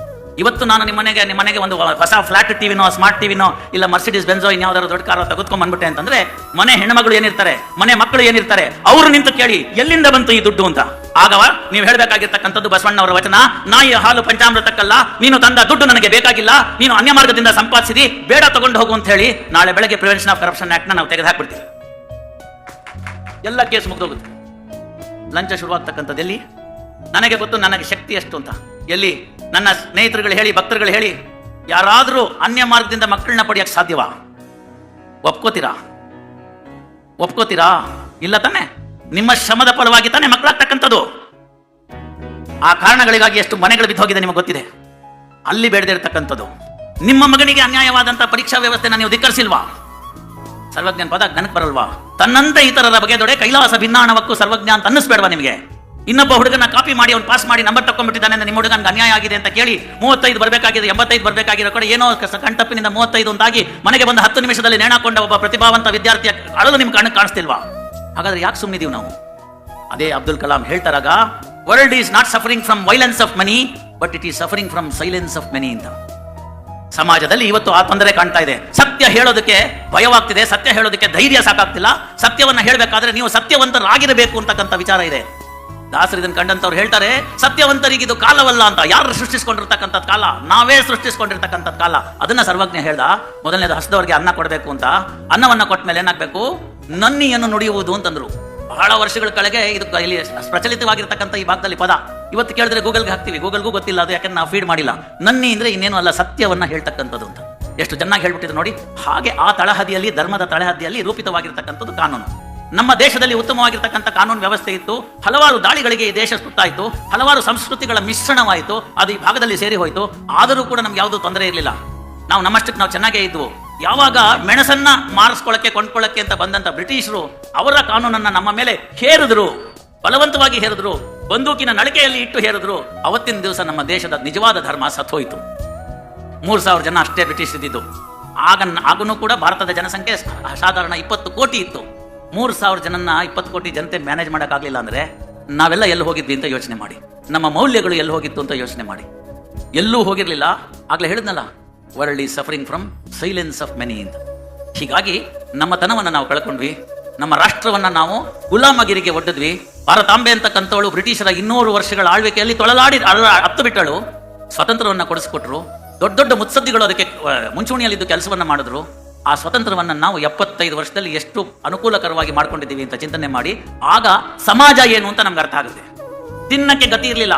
ಇವತ್ತು ನಾನು ನಿಮ್ಮ ಮನೆಗೆ ಒಂದು ಹೊಸ ಫ್ಲಾಟ್ ಟಿವಿನೋ, ಸ್ಮಾರ್ಟ್ ಟಿವಿನೋ, ಇಲ್ಲ ಮರ್ಸಿಡೀಸ್ ಬೆಂಜೋ ಇನ್ಯಾವುದಾದ್ರು ದೊಡ್ಡ ಕಾರ್ ತೆಗೆದುಕೊಂಡು ಬಂದ್ಬಿಟ್ಟೆ ಅಂತಂದ್ರೆ ಮನೆ ಹೆಣ್ಣುಮಗಳು ಏನಿರ್ತಾರೆ, ಮನೆ ಮಕ್ಕಳು ಏನಿರ್ತಾರೆ, ಅವರು ನಿಂತು ಕೇಳಿ ಎಲ್ಲಿಂದ ಬಂತು ಈ ದುಡ್ಡು ಅಂತ. ಆಗವ ನೀವು ಹೇಳಬೇಕಾಗಿರ್ತಕ್ಕಂಥದ್ದು ಬಸವಣ್ಣವರ ವಚನ, ನಾಯಿಯ ಹಾಲು ಪಂಚಾಮೃತಕ್ಕಲ್ಲ, ನೀನು ತಂದ ದುಡ್ಡು ನನಗೆ ಬೇಕಾಗಿಲ್ಲ, ನೀನು ಅನ್ಯ ಮಾರ್ಗದಿಂದ ಸಂಪಾದಿಸಿದಿ, ಬೇಡ ತಗೊಂಡು ಹೋಗು ಅಂತ ಹೇಳಿ ನಾಳೆ ಬೆಳಗ್ಗೆ ಪ್ರಿವೆನ್ಷನ್ ಆಫ್ ಕರಪ್ಷನ್ ಆಕ್ಟ್ ನಾವು ತೆಗೆದು ಹಾಕ್ಬಿಡ್ತೀವಿ. ಎಲ್ಲ ಕೇಸ್ ಮುಗ್ದೋಗುತ್ತೆ. ಲಂಚ ಶುರುವಾಗ್ತಕ್ಕಂಥದ್ದು ಎಲ್ಲಿ? ನನಗೆ ಗೊತ್ತು ನನಗೆ ಶಕ್ತಿ ಎಷ್ಟು ಅಂತ. ಎಲ್ಲಿ? ನನ್ನ ಸ್ನೇಹಿತರುಗಳು ಹೇಳಿ, ಭಕ್ತರುಗಳು ಹೇಳಿ, ಯಾರಾದರೂ ಅನ್ಯ ಮಾರ್ಗದಿಂದ ಮಕ್ಕಳನ್ನ ಪಡೆಯಕ್ಕೆ ಸಾಧ್ಯವಾ? ಒಪ್ಕೋತೀರಾ? ಇಲ್ಲ ತಾನೆ? ನಿಮ್ಮ ಶ್ರಮದ ಫಲವಾಗಿ ತಾನೆ ಮಕ್ಕಳಾಗ್ತಕ್ಕಂಥದ್ದು. ಆ ಕಾರಣಗಳಿಗಾಗಿ ಎಷ್ಟು ಮನೆಗಳು ಬಿದ್ದೋಗಿದೆ ನಿಮಗೆ ಗೊತ್ತಿದೆ. ಅಲ್ಲಿ ಬೇಡದಿರ್ತಕ್ಕಂಥದ್ದು. ನಿಮ್ಮ ಮಗನಿಗೆ ಅನ್ಯಾಯವಾದಂತಹ ಪರೀಕ್ಷಾ ವ್ಯವಸ್ಥೆನ ನೀವು ಧಿಕ್ಕರಿಸಿಲ್ವಾ? ಸರ್ವಜ್ಞನ ಪದ ಜ್ಞಾನಕ್ಕೆ ಬರಲ್ವಾ? ತನ್ನಂತೆ ಇತರರ ಬಗೆದೊಡೆ ಕೈಲಾಸ ಭಿನ್ನಾಣವಕ್ಕೂ ಸರ್ವಜ್ಞ ಅಂತ ಅನ್ನಿಸ್ಬೇಡವಾ ನಿಮಗೆ? ಇನ್ನೊಬ್ಬ ಹುಡುಗನ ಕಾಪಿ ಮಾಡಿ ಅವ್ನು ಪಾಸ್ ಮಾಡಿ ನಂಬರ್ ತಗೊಂಡ್ಬಿಟ್ಟಿದ್ದಾನೆ ಅಂದ್ರೆ ನಿಮ್ಮ ಹುಡುಗನಿಗೆ ಅನ್ಯಾಯ ಆಗಿದೆ ಅಂತ ಕೇಳಿ 35 ಬರಬೇಕಾಗಿದೆ, 85 ಬರಬೇಕಾಗಿರೋ ಕಡೆ ಏನೋ ಕಣ್ತಪ್ಪಿನಿಂದ 35 ಅಂತಾಗಿ ಮನೆಗೆ ಬಂದ 10 ನಿಮಿಷದಲ್ಲಿ ನೇಣಾಕೊಂಡ ಒಬ್ಬ ಪ್ರತಿಭಾವಂತ ವಿದ್ಯಾರ್ಥಿಯ ಅಳಲು ನಿಮ್ಗೆ ಕಣ್ಣು ಕಾಣಿಸ್ತಿಲ್ವಾ? ಹಾಗಾದ್ರೆ ಯಾಕೆ ಸುಮ್ಮನಿದೀವಿ ನಾವು? ಅದೇ ಅಬ್ದುಲ್ ಕಲಾಂ ಹೇಳ್ತಾರಾಗ, world is not suffering from violence of money but it is suffering from silence of money ಅಂತ. ಸಮಾಜದಲ್ಲಿ ಇವತ್ತು ಆ ತೊಂದರೆ ಕಾಣ್ತಾ ಇದೆ. ಸತ್ಯ ಹೇಳೋದಕ್ಕೆ ಭಯವಾಗ್ತಿದೆ, ಸತ್ಯ ಹೇಳೋದಕ್ಕೆ ಧೈರ್ಯ ಸಾಕಾಗ್ತಿಲ್ಲ. ಸತ್ಯವನ್ನ ಹೇಳಬೇಕಾದ್ರೆ ನೀವು ಸತ್ಯವಂತರಾಗಿರಬೇಕು ಅಂತಕ್ಕಂಥ ವಿಚಾರ ಇದೆ. ದಾಸರು ಇದನ್ನು ಕಂಡಂತವ್ರು ಹೇಳ್ತಾರೆ, ಸತ್ಯವಂತರಿಗೆ ಇದು ಕಾಲವಲ್ಲ ಅಂತ. ಯಾರು ಸೃಷ್ಟಿಸ್ಕೊಂಡಿರ್ತಕ್ಕಂಥದ್ದು ಕಾಲ? ನಾವೇ ಸೃಷ್ಟಿಸ್ಕೊಂಡಿರ್ತಕ್ಕಂಥದ್ದು ಕಾಲ. ಅದನ್ನ ಸರ್ವಜ್ಞ ಹೇಳ್ದ. ಮೊದಲನೇದು ಹಸಿದವರಿಗೆ ಅನ್ನ ಕೊಡಬೇಕು ಅಂತ. ಅನ್ನವನ್ನ ಕೊಟ್ಟ ಮೇಲೆ ಏನಾಗಬೇಕು? ನನ್ನಿಯನ್ನು ನುಡಿಯುವುದು ಅಂತಂದ್ರು. ಬಹಳ ವರ್ಷಗಳ ಕೆಳಗೆ ಇದು ಇಲ್ಲಿ ಪ್ರಚಲಿತವಾಗಿರ್ತಕ್ಕಂಥ ಈ ಭಾಗದಲ್ಲಿ ಪದ. ಇವತ್ತು ಕೇಳಿದ್ರೆ ಗೂಗಲ್ಗೆ ಹಾಕ್ತಿವಿ, ಗೂಗಲ್ಗೂ ಗೊತ್ತಿಲ್ಲ ಅದು, ಯಾಕಂದ್ರೆ ನಾವು ಫೀಡ್ ಮಾಡಿಲ್ಲ. ನನ್ನಿ ಅಂದ್ರೆ ಇನ್ನೇನು ಅಲ್ಲ, ಸತ್ಯವನ್ನ ಹೇಳ್ತಕ್ಕಂಥದ್ದು ಅಂತ. ಎಷ್ಟು ಚೆನ್ನಾಗಿ ಹೇಳ್ಬಿಟ್ಟಿದೆ ನೋಡಿ. ಹಾಗೆ ಆ ತಳಹದಿಯಲ್ಲಿ, ಧರ್ಮದ ತಳಹದಿಯಲ್ಲಿ ರೂಪಿತವಾಗಿರ್ತಕ್ಕಂಥದ್ದು ಕಾನೂನು. ನಮ್ಮ ದೇಶದಲ್ಲಿ ಉತ್ತಮವಾಗಿರ್ತಕ್ಕಂಥ ಕಾನೂನು ವ್ಯವಸ್ಥೆ ಇತ್ತು. ಹಲವಾರು ದಾಳಿಗಳಿಗೆ ಈ ದೇಶ ಸುತ್ತಾಯಿತು, ಹಲವಾರು ಸಂಸ್ಕೃತಿಗಳ ಮಿಶ್ರಣವಾಯಿತು, ಅದು ಈ ಭಾಗದಲ್ಲಿ ಸೇರಿ ಹೋಯಿತು. ಆದರೂ ಕೂಡ ನಮ್ಗೆ ಯಾವುದೂ ತೊಂದರೆ ಇರಲಿಲ್ಲ. ನಾವು ನಮ್ಮಷ್ಟಕ್ಕೆ ನಾವು ಚೆನ್ನಾಗೇ ಇದ್ವು. ಯಾವಾಗ ಮೆಣಸನ್ನ ಮಾರಿಸ್ಕೊಳ್ಳಕ್ಕೆ, ಕೊಂಡ್ಕೊಳ್ಳಕ್ಕೆ ಅಂತ ಬಂದಂತ ಬ್ರಿಟಿಷರು ಅವರ ಕಾನೂನನ್ನ ನಮ್ಮ ಮೇಲೆ ಹೇರಿದ್ರು, ಬಲವಂತವಾಗಿ ಹೇರಿದ್ರು, ಬಂದೂಕಿನ ನಳಿಕೆಯಲ್ಲಿ ಇಟ್ಟು ಹೇರಿದ್ರು. ಅವತ್ತಿನ ದಿವಸ ನಮ್ಮ ದೇಶದ ನಿಜವಾದ ಧರ್ಮ ಸತ್ತೋಯ್ತು. 3,000 ಜನ ಅಷ್ಟೇ ಬ್ರಿಟಿಷ್ ಇದ್ದಿದ್ದು. ಆಗನೂ ಕೂಡ ಭಾರತದ ಜನಸಂಖ್ಯೆ ಸಾಧಾರಣ 20 ಕೋಟಿ ಇತ್ತು. 3,000 ಜನನ್ನ 20 ಕೋಟಿ ಜನತೆ ಮ್ಯಾನೇಜ್ ಮಾಡೋಕ್ಕಾಗಲಿಲ್ಲ ಅಂದ್ರೆ ನಾವೆಲ್ಲ ಎಲ್ಲಿ ಹೋಗಿದ್ವಿ ಅಂತ ಯೋಚನೆ ಮಾಡಿ. ನಮ್ಮ ಮೌಲ್ಯಗಳು ಎಲ್ಲಿ ಹೋಗಿತ್ತು ಅಂತ ಯೋಚನೆ ಮಾಡಿ. ಎಲ್ಲೂ ಹೋಗಿರ್ಲಿಲ್ಲ. ಆಗ್ಲೇ ಹೇಳಿದ್ನಲ್ಲ, world is suffering from silence of many ಅಂತ. ಹೀಗಾಗಿ ನಮ್ಮ ತನವನ್ನು ನಾವು ಕಳ್ಕೊಂಡ್ವಿ. ನಮ್ಮ ರಾಷ್ಟ್ರವನ್ನ ನಾವು ಗುಲಾಮಗಿರಿಗೆ ಒಡ್ಡಿದ್ವಿ. ಭಾರತಾಂಬೆ ಅಂತಕ್ಕಂಥವಳು ಬ್ರಿಟಿಷರ 200 ವರ್ಷಗಳ ಆಳ್ವಿಕೆಯಲ್ಲಿ ತೊಳಲಾಡಿ ಹತ್ತು ಬಿಟ್ಟಳು. ಸ್ವಾತಂತ್ರ್ಯವನ್ನ ಕೊಡಿಸ್ಕೊಟ್ರು. ದೊಡ್ಡ ದೊಡ್ಡ ಮುತ್ಸದ್ದಿಗಳು ಅದಕ್ಕೆ ಮುಂಚೂಣಿಯಲ್ಲಿದ್ದು ಕೆಲಸವನ್ನ ಮಾಡಿದ್ರು. ಆ ಸ್ವತಂತ್ರವನ್ನ ನಾವು 75 ವರ್ಷದಲ್ಲಿ ಎಷ್ಟು ಅನುಕೂಲಕರವಾಗಿ ಮಾಡ್ಕೊಂಡಿದ್ದೀವಿ ಅಂತ ಚಿಂತನೆ ಮಾಡಿ, ಆಗ ಸಮಾಜ ಏನು ಅಂತ ನಮ್ಗೆ ಅರ್ಥ ಆಗುತ್ತೆ. ತಿನ್ನಕ್ಕೆ ಗತಿ ಇರಲಿಲ್ಲ.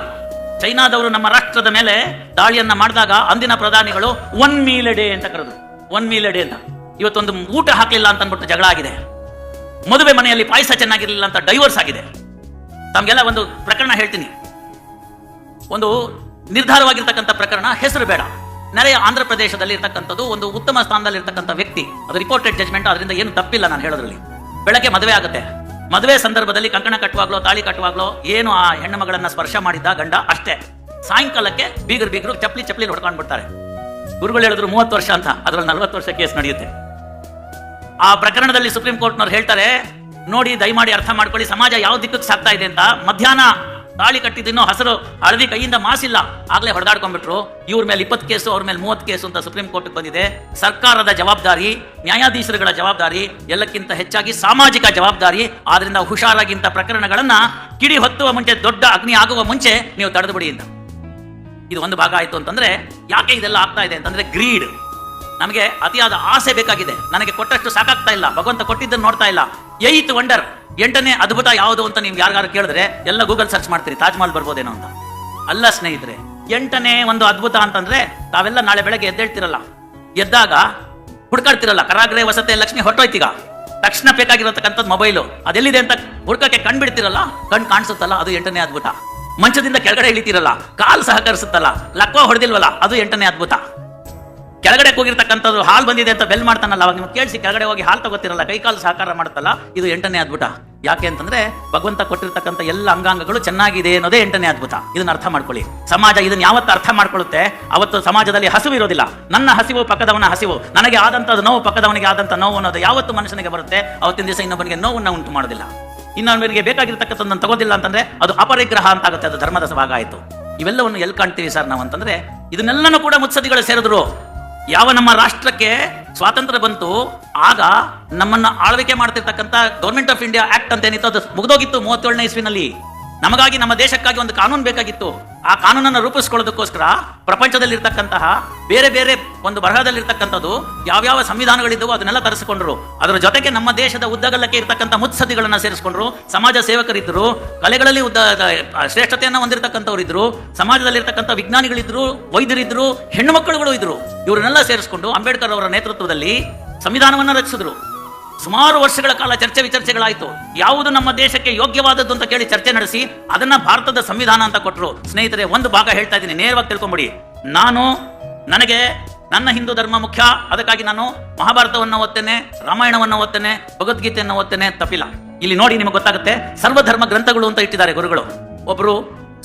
ಚೈನಾದವರು ನಮ್ಮ ರಾಷ್ಟ್ರದ ಮೇಲೆ ದಾಳಿಯನ್ನ ಮಾಡಿದಾಗ ಅಂದಿನ ಪ್ರಧಾನಿಗಳು 1 ಮೀಲ್ ಎ ಡೇ ಅಂತ ಕರೆದ್ರು. 1 ಮೀಲ್ ಎ ಡೇ ಅಂತ. ಇವತ್ತೊಂದು ಊಟ ಹಾಕಲಿಲ್ಲ ಅಂತ ಅಂದ್ಬಿಟ್ಟು ಜಗಳ ಆಗಿದೆ. ಮದುವೆ ಮನೆಯಲ್ಲಿ ಪಾಯಸ ಚೆನ್ನಾಗಿರಲಿಲ್ಲ ಅಂತ ಡೈವರ್ಸ್ ಆಗಿದೆ. ತಮ್ಗೆಲ್ಲ ಒಂದು ಪ್ರಕರಣ ಹೇಳ್ತೀನಿ. ಒಂದು ನಿರ್ಧಾರವಾಗಿರ್ತಕ್ಕಂಥ ಪ್ರಕರಣ, ಹೆಸರು ಬೇಡ. ನೆರೆಯ ಆಂಧ್ರ ಪ್ರದೇಶದಲ್ಲಿ ಇರ್ತಕ್ಕಂಥದ್ದು ಒಂದು ಉತ್ತಮ ಸ್ಥಾನದಲ್ಲಿ ಇರ್ತಕ್ಕಂಥ ವ್ಯಕ್ತಿ. ಅದು ರಿಪೋರ್ಟೆಡ್ ಜಜ್ಮೆಂಟ್, ಅದರಿಂದ ಏನು ತಪ್ಪಿಲ್ಲ ನಾನು ಹೇಳೋದ್ರಲ್ಲಿ. ಬೆಳಗ್ಗೆ ಮದುವೆ ಆಗುತ್ತೆ. ಮದುವೆ ಸಂದರ್ಭದಲ್ಲಿ ಕಂಕಣ ಕಟ್ಟುವಾಗ್ಲೋ ತಾಳಿ ಕಟ್ಟುವಾಗ್ಲೋ ಏನು ಆ ಹೆಣ್ಣು ಮಗಳನ್ನ ಸ್ಪರ್ಶ ಮಾಡಿದ್ದ ಗಂಡ ಅಷ್ಟೇ. ಸಾಯಂಕಾಲಕ್ಕೆ ಬೀಗರು ಚಪ್ಲಿ ಹೊಡ್ಕೊಂಡು ಬಿಡ್ತಾರೆ. ಗುರುಗಳು ಹೇಳಿದ್ರು 30 ವರ್ಷ ಅಂತ, ಅದ್ರಲ್ಲಿ 40 ವರ್ಷ ಕೇಸ್ ನಡೆಯುತ್ತೆ. ಆ ಪ್ರಕರಣದಲ್ಲಿ ಸುಪ್ರೀಂ ಕೋರ್ಟ್ನವ್ರು ಹೇಳ್ತಾರೆ, ನೋಡಿ ದಯಮಾಡಿ ಅರ್ಥ ಮಾಡ್ಕೊಳ್ಳಿ, ಸಮಾಜ ಯಾವ ದಿಕ್ಕಕ್ಕೆ ಸಾಗ್ತಾ ಇದೆ ಅಂತ. ಮಧ್ಯಾಹ್ನ ತಾಳಿ ಕಟ್ಟಿದ್ದನ್ನು ಹಸಿರು ಹಳದಿ ಕೈಯಿಂದ ಮಾಸಿಲ್ಲ, ಆಗ್ಲೇ ಹೊಡೆದಾಡ್ಕೊಂಡ್ಬಿಟ್ರು. ಇವ್ರ ಮೇಲೆ 20 ಕೇಸು, ಅವ್ರ ಮೇಲೆ 30 ಕೇಸು ಅಂತ ಸುಪ್ರೀಂ ಕೋರ್ಟ್ ಬಂದಿದೆ. ಸರ್ಕಾರದ ಜವಾಬ್ದಾರಿ, ನ್ಯಾಯಾಧೀಶರುಗಳ ಜವಾಬ್ದಾರಿ, ಎಲ್ಲಕ್ಕಿಂತ ಹೆಚ್ಚಾಗಿ ಸಾಮಾಜಿಕ ಜವಾಬ್ದಾರಿ. ಆದ್ರಿಂದ ಹುಷಾರಾಗಿಂತ ಪ್ರಕರಣಗಳನ್ನ ಕಿಡಿ ಹೊತ್ತುವ ಮುಂಚೆ, ದೊಡ್ಡ ಅಗ್ನಿ ಆಗುವ ಮುಂಚೆ ನೀವು ತಡೆದು ಬಿಡಿ ಅಂತ. ಇದು ಒಂದು ಭಾಗ ಆಯ್ತು ಅಂತಂದ್ರೆ, ಯಾಕೆ ಇದೆಲ್ಲ ಆಗ್ತಾ ಇದೆ ಅಂತಂದ್ರೆ ಗ್ರೀಡ್. ನಮಗೆ ಅತಿಯಾದ ಆಸೆ ಬೇಕಾಗಿದೆ. ನನಗೆ ಕೊಟ್ಟಷ್ಟು ಸಾಕಾಗ್ತಾ ಇಲ್ಲ, ಭಗವಂತ ಕೊಟ್ಟಿದ್ದನ್ನು ನೋಡ್ತಾ ಇಲ್ಲ. 8th ವಂಡರ್, 8ನೇ ಅದ್ಭುತ ಯಾವುದು ಅಂತ ನೀವು ಯಾರು ಕೇಳಿದ್ರೆ ಎಲ್ಲ ಗೂಗಲ್ ಸರ್ಚ್ ಮಾಡ್ತೀರಿ, ತಾಜ್ ಮಹಲ್ ಬರ್ಬೋದೇನೋ ಅಂತ. ಅಲ್ಲ ಸ್ನೇಹಿತರೆ, 8ನೇ ಒಂದು ಅದ್ಭುತ ಅಂತಂದ್ರೆ ತಾವೆಲ್ಲ ನಾಳೆ ಬೆಳಗ್ಗೆ ಎದ್ದೇಳ್ತಿರಲ್ಲ, ಎದ್ದಾಗ ಹುಡ್ಕಾಡ್ತಿರಲ್ಲ, ಕರಾಗ್ರೆ ವಸತೆ ಲಕ್ಷ್ಮಿ ಹೊಟ್ಟೋಯ್ತೀಗ, ತಕ್ಷಣ ಬೇಕಾಗಿರತಕ್ಕಂಥದ್ದು ಮೊಬೈಲು, ಅದೆಲ್ಲಿದೆ ಅಂತ ಹುಡ್ಕಕ್ಕೆ ಕಣ್ಬಿಡ್ತಿರಲ್ಲ, ಕಣ್ ಕಾಣಿಸುತ್ತಲ್ಲ, ಅದು 8ನೇ ಅದ್ಭುತ. ಮಂಚದಿಂದ ಕೆಳಗಡೆ ಇಳಿತಿರಲ್ಲ, ಕಾಲ್ ಸಹಕರಿಸುತ್ತಲ್ಲ, ಲಕ್ವ ಹೊಡೆದಿಲ್ವಲ್ಲ, ಅದು 8ನೇ ಅದ್ಭುತ. ಕೆಳಗಡೆ ಹೋಗಿರ್ತಕ್ಕಂಥದ್ದು ಹಾಲು ಬಂದಿದೆ ಅಂತ ಬೆಲ್ ಮಾಡ್ತಾನಲ್ಲ, ಅವಾಗ ನಿಮ್ಗೆ ಕೇಳಿಸಿ ಕೆಳಗಡೆ ಹೋಗಿ ಹಾಲು ತಗೋತಿರಲ್ಲ, ಕೈಕಾಲು ಸಹಕಾರ ಮಾಡುತ್ತಲ್ಲ, ಇದು 8ನೇ ಅದ್ಭುತ. ಯಾಕೆ ಅಂತಂದ್ರೆ ಭಗವಂತ ಕೊಟ್ಟಿರ್ತಕ್ಕಂಥ ಎಲ್ಲ ಅಂಗಾಂಗಗಳು ಚೆನ್ನಾಗಿದೆ ಅನ್ನೋದೇ 8ನೇ ಅದ್ಭುತ. ಇದನ್ನ ಅರ್ಥ ಮಾಡ್ಕೊಳ್ಳಿ. ಸಮಾಜ ಇದನ್ನ ಯಾವತ್ತು ಅರ್ಥ ಮಾಡ್ಕೊಳ್ಳುತ್ತೆ, ಅವತ್ತು ಸಮಾಜದಲ್ಲಿ ಹಸಿವು ಇರೋದಿಲ್ಲ. ನನ್ನ ಹಸಿವು ಪಕ್ಕದವನ ಹಸಿವು, ನನಗೆ ಆದಂತದ್ದು ನೋವು ಪಕ್ಕದವನಿಗೆ ಆದಂತ ನೋವು ಅನ್ನೋದು ಯಾವತ್ತು ಮನುಷ್ಯನಿಗೆ ಬರುತ್ತೆ, ಅವತ್ತಿನ ದಿವಸ ಇನ್ನೊಬ್ಬನಿಗೆ ನೋವನ್ನ ಉಂಟು ಮಾಡೋದಿಲ್ಲ. ಇನ್ನೊಬ್ಬರಿಗೆ ಬೇಕಾಗಿರ್ತಕ್ಕಂಥದ್ದನ್ನು ತಗೋದಿಲ್ಲ ಅಂತಂದ್ರೆ ಅದು ಅಪರಿಗ್ರಹ ಅಂತ ಆಗುತ್ತೆ. ಅದು ಧರ್ಮದ ಭಾಗ ಆಯ್ತು. ಇವೆಲ್ಲವನ್ನು ಎಲ್ಲಿ ಕಾಣ್ತೀವಿ ಸರ್ ನಾವು ಅಂತಂದ್ರೆ, ಇದನ್ನೆಲ್ಲನೂ ಕೂಡ ಮುತ್ಸದ್ದಿಗಳು ಸೇರಿದ್ರು. ಯಾವ ನಮ್ಮ ರಾಷ್ಟ್ರಕ್ಕೆ ಸ್ವಾತಂತ್ರ್ಯ ಬಂತು, ಆಗ ನಮ್ಮನ್ನ ಆಳ್ವಿಕೆ ಮಾಡ್ತಿರ್ತಕ್ಕಂಥ ಗೌರ್ಮೆಂಟ್ ಆಫ್ ಇಂಡಿಯಾ ಆಕ್ಟ್ ಅಂತ ಏನಿತ್ತು, ಅದು ಮುಗಿದೋಗಿತ್ತು 37ನೇ ಇಸ್ವಿನಲ್ಲಿ. ನಮಗಾಗಿ, ನಮ್ಮ ದೇಶಕ್ಕಾಗಿ ಒಂದು ಕಾನೂನು ಬೇಕಾಗಿತ್ತು. ಆ ಕಾನೂನನ್ನು ರೂಪಿಸ್ಕೊಳ್ಳೋದಕ್ಕೋಸ್ಕರ ಪ್ರಪಂಚದಲ್ಲಿರ್ತಕ್ಕಂತಹ ಬೇರೆ ಬೇರೆ ಒಂದು ಬರಹದಲ್ಲಿರ್ತಕ್ಕಂಥದ್ದು ಯಾವ್ಯಾವ ಸಂವಿಧಾನಗಳಿದ್ದವು ಅದನ್ನೆಲ್ಲ ತರಿಸಿಕೊಂಡ್ರು. ಅದರ ಜೊತೆಗೆ ನಮ್ಮ ದೇಶದ ಉದ್ದಗಲಕ್ಕೆ ಇರ್ತಕ್ಕಂಥ ಮುತ್ಸದ್ದಿಗಳನ್ನ ಸೇರಿಸಿಕೊಂಡ್ರು. ಸಮಾಜ ಸೇವಕರಿದ್ರು, ಕಲೆಗಳಲ್ಲಿ ಶ್ರೇಷ್ಠತೆಯನ್ನು ಹೊಂದಿರತಕ್ಕಂಥವ್ರು ಇದ್ರು, ಸಮಾಜದಲ್ಲಿರ್ತಕ್ಕಂಥ ವಿಜ್ಞಾನಿಗಳಿದ್ರು, ವೈದ್ಯರಿದ್ರು, ಹೆಣ್ಣು ಮಕ್ಕಳುಗಳು ಇದ್ರು. ಇವರನ್ನೆಲ್ಲ ಸೇರಿಸಿಕೊಂಡು ಅಂಬೇಡ್ಕರ್ ಅವರ ನೇತೃತ್ವದಲ್ಲಿ ಸಂವಿಧಾನವನ್ನ ರಚಿಸಿದ್ರು. ಸುಮಾರು ವರ್ಷಗಳ ಕಾಲ ಚರ್ಚೆ ವಿಚರ್ಚೆಗಳಾಯಿತು. ಯಾವುದು ನಮ್ಮ ದೇಶಕ್ಕೆ ಯೋಗ್ಯವಾದದ್ದು ಅಂತ ಕೇಳಿ ಚರ್ಚೆ ನಡೆಸಿ ಅದನ್ನ ಭಾರತದ ಸಂವಿಧಾನ ಅಂತ ಕೊಟ್ಟರು. ಸ್ನೇಹಿತರೆ, ಒಂದು ಭಾಗ ಹೇಳ್ತಾ ಇದ್ದೀನಿ, ನೇರವಾಗಿ ತಿಳ್ಕೊಂಬಿಡಿ. ನನಗೆ ನನ್ನ ಹಿಂದೂ ಧರ್ಮ ಮುಖ್ಯ, ಅದಕ್ಕಾಗಿ ನಾನು ಮಹಾಭಾರತವನ್ನು ಓದ್ತೇನೆ, ರಾಮಾಯಣವನ್ನು ಓದ್ತೇನೆ, ಭಗವದ್ಗೀತೆಯನ್ನು ಓದ್ತೇನೆ, ತಪ್ಪಿಲ್ಲ. ಇಲ್ಲಿ ನೋಡಿ ನಿಮಗೆ ಗೊತ್ತಾಗುತ್ತೆ. ಸರ್ವಧರ್ಮ ಗ್ರಂಥಗಳು ಅಂತ ಇಟ್ಟಿದ್ದಾರೆ ಗುರುಗಳು. ಒಬ್ರು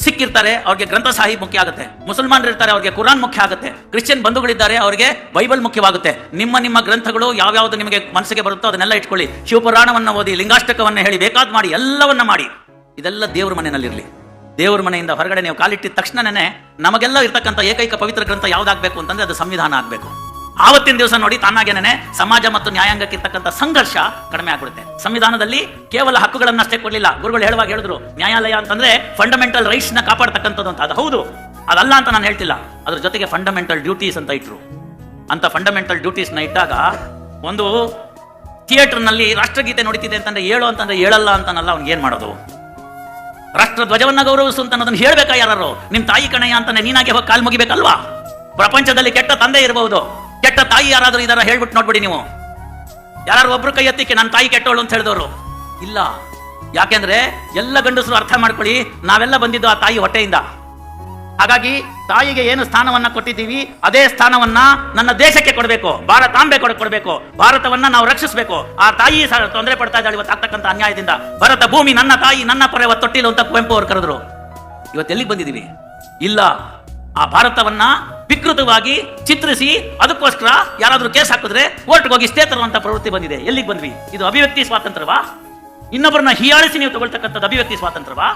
ಸಿಖ್ ಇರ್ತಾರೆ, ಅವ್ರಿಗೆ ಗ್ರಂಥ ಸಾಹಿಬ್ ಮುಖ್ಯ ಆಗುತ್ತೆ. ಮುಸಲ್ಮಾನರು ಇರ್ತಾರೆ, ಅವ್ರಿಗೆ ಕುರಾನ್ ಮುಖ್ಯ ಆಗುತ್ತೆ. ಕ್ರಿಶ್ಚಿಯನ್ ಬಂಧುಗಳಿದ್ದಾರೆ, ಅವರಿಗೆ ಬೈಬಲ್ ಮುಖ್ಯವಾಗುತ್ತೆ. ನಿಮ್ಮ ಗ್ರಂಥಗಳು ಯಾವ್ಯಾವ್ದು ನಿಮಗೆ ಮನಸ್ಸಿಗೆ ಬರುತ್ತೋ ಅದನ್ನೆಲ್ಲ ಇಟ್ಕೊಳ್ಳಿ. ಶಿವಪುರಾಣವನ್ನು ಓದಿ, ಲಿಂಗಾಷ್ಟಕವನ್ನು ಹೇಳಿ, ಬೇಕಾದ್ ಮಾಡಿ, ಎಲ್ಲವನ್ನ ಮಾಡಿ. ಇದೆಲ್ಲ ದೇವ್ರ ಮನೆಯಲ್ಲಿರಲಿ. ದೇವ್ರ ಮನೆಯಿಂದ ಹೊರಗಡೆ ನೀವು ಕಾಲಿಟ್ಟಿದ ತಕ್ಷಣನೇ ನಮಗೆಲ್ಲ ಇರ್ತಕ್ಕಂಥ ಏಕೈಕ ಪವಿತ್ರ ಗ್ರಂಥ ಯಾವ್ದಾಗಬೇಕು ಅಂತಂದ್ರೆ ಅದು ಸಂವಿಧಾನ ಆಗಬೇಕು. ಆವತ್ತಿನ ದಿವಸ ನೋಡಿ ತಾನಾಗೇನೆ ಸಮಾಜ ಮತ್ತು ನ್ಯಾಯಾಂಗಕ್ಕಿರ್ತಕ್ಕಂಥ ಸಂಘರ್ಷ ಕಡಿಮೆ ಆಗ್ಬಿಡುತ್ತೆ. ಸಂವಿಧಾನದಲ್ಲಿ ಕೇವಲ ಹಕ್ಕುಗಳನ್ನಷ್ಟೇ ಕೊಡಲಿಲ್ಲ. ಗುರುಗಳು ಹೇಳುವಾಗ ಹೇಳಿದ್ರು, ನ್ಯಾಯಾಲಯ ಅಂತಂದ್ರೆ ಫಂಡಮೆಂಟಲ್ ರೈಟ್ಸ್ ನ ಕಾಪಾಡ್ತಕ್ಕಂಥದ್ದು ಅಂತ. ಅದು ಹೌದು, ಅದಲ್ಲ ಅಂತ ನಾನು ಹೇಳ್ತಿಲ್ಲ. ಅದ್ರ ಜೊತೆಗೆ ಫಂಡಮೆಂಟಲ್ ಡ್ಯೂಟೀಸ್ ಅಂತ ಇಟ್ರು. ಅಂತ ಫಂಡಮೆಂಟಲ್ ಡ್ಯೂಟೀಸ್ ನ ಇಟ್ಟಾಗ, ಒಂದು ಥಿಯೇಟರ್ ನಲ್ಲಿ ರಾಷ್ಟ್ರಗೀತೆ ನೋಡ್ತಿದೆ ಅಂತಂದ್ರೆ ಹೇಳು ಅಂತಂದ್ರೆ ಹೇಳಲ್ಲ ಅಂತನಲ್ಲ, ಅವ್ನಿಗೆ ಏನ್ ಮಾಡೋದು? ರಾಷ್ಟ್ರ ಧ್ವಜವನ್ನ ಗೌರವಿಸು ಅಂತ ಅನ್ನೋದನ್ನ ಹೇಳ್ಬೇಕಾ ಯಾರು? ನಿಮ್ ತಾಯಿ ಕಣಯ್ಯ ಅಂತಾನೆ ನೀನಾಗೆ ಹೋಗಿ ಕಾಲ್ ಮುಗಿಬೇಕಲ್ವಾ? ಪ್ರಪಂಚದಲ್ಲಿ ಕೆಟ್ಟ ತಂದೆ ಇರಬಹುದು, ಕೆಟ್ಟ ತಾಯಿ ಯಾರಾದ್ರೂ ಇದರ ಹೇಳ್ಬಿಟ್ಟು ನೋಡ್ಬಿಡಿ ನೀವು. ಯಾರು ಒಬ್ರು ಕೈ ಎತ್ತಿಕ್ಕೆ ನನ್ನ ತಾಯಿ ಕೆಟ್ಟವಳು ಅಂತ ಹೇಳಿದವರು ಇಲ್ಲ. ಯಾಕೆಂದ್ರೆ ಎಲ್ಲ ಗಂಡಸರು ಅರ್ಥ ಮಾಡ್ಕೊಳ್ಳಿ, ನಾವೆಲ್ಲ ಬಂದಿದ್ದು ಆ ತಾಯಿ ಹೊಟ್ಟೆಯಿಂದ. ಹಾಗಾಗಿ ತಾಯಿಗೆ ಏನು ಸ್ಥಾನವನ್ನ ಕೊಟ್ಟಿದ್ದೀವಿ ಅದೇ ಸ್ಥಾನವನ್ನ ನನ್ನ ದೇಶಕ್ಕೆ ಕೊಡಬೇಕು, ಭಾರತಾಂಬೆ ಕೊಡಬೇಕು. ಭಾರತವನ್ನ ನಾವು ರಕ್ಷಿಸಬೇಕು. ಆ ತಾಯಿ ತೊಂದರೆ ಪಡ್ತಾ ಇದ್ದಾಳೆ ಇವತ್ತು ಆಗ್ತಕ್ಕಂಥ ಅನ್ಯಾಯದಿಂದ. ಭರತ ಭೂಮಿ ನನ್ನ ತಾಯಿ, ನನ್ನ ಪೊರೆ ತೊಟ್ಟಿಲು ಅಂತ ಕುವೆಂಪು ಅವರು ಕರೆದ್ರು. ಇವತ್ತು ಎಲ್ಲಿಗೆ ಬಂದಿದ್ದೀವಿ? ಇಲ್ಲ, ಆ ಭಾರತವನ್ನ ವಿಕೃತವಾಗಿ ಚಿತ್ರಿಸಿ ಅದಕ್ಕೋಸ್ಕರ ಯಾರಾದ್ರೂ ಕೇಸ್ ಹಾಕಿದ್ರೆ ಕೋರ್ಟ್ಗೆ ಹೋಗಿ ಸ್ಟೇ ತರುವಂತ ಪ್ರವೃತ್ತಿ ಬಂದಿದೆ. ಎಲ್ಲಿಗೆ ಬಂದ್ವಿ? ಇದು ಅಭಿವ್ಯಕ್ತಿ ಸ್ವಾತಂತ್ರ್ಯವಾ? ಇನ್ನೊಬ್ಬರನ್ನ ಹೀಯಾಳಿಸಿ ನೀವು ತಗೊಳ್ತಕ್ಕಂಥದ್ದು ಅಭಿವ್ಯಕ್ತಿ ಸ್ವಾತಂತ್ರ್ಯವಾ?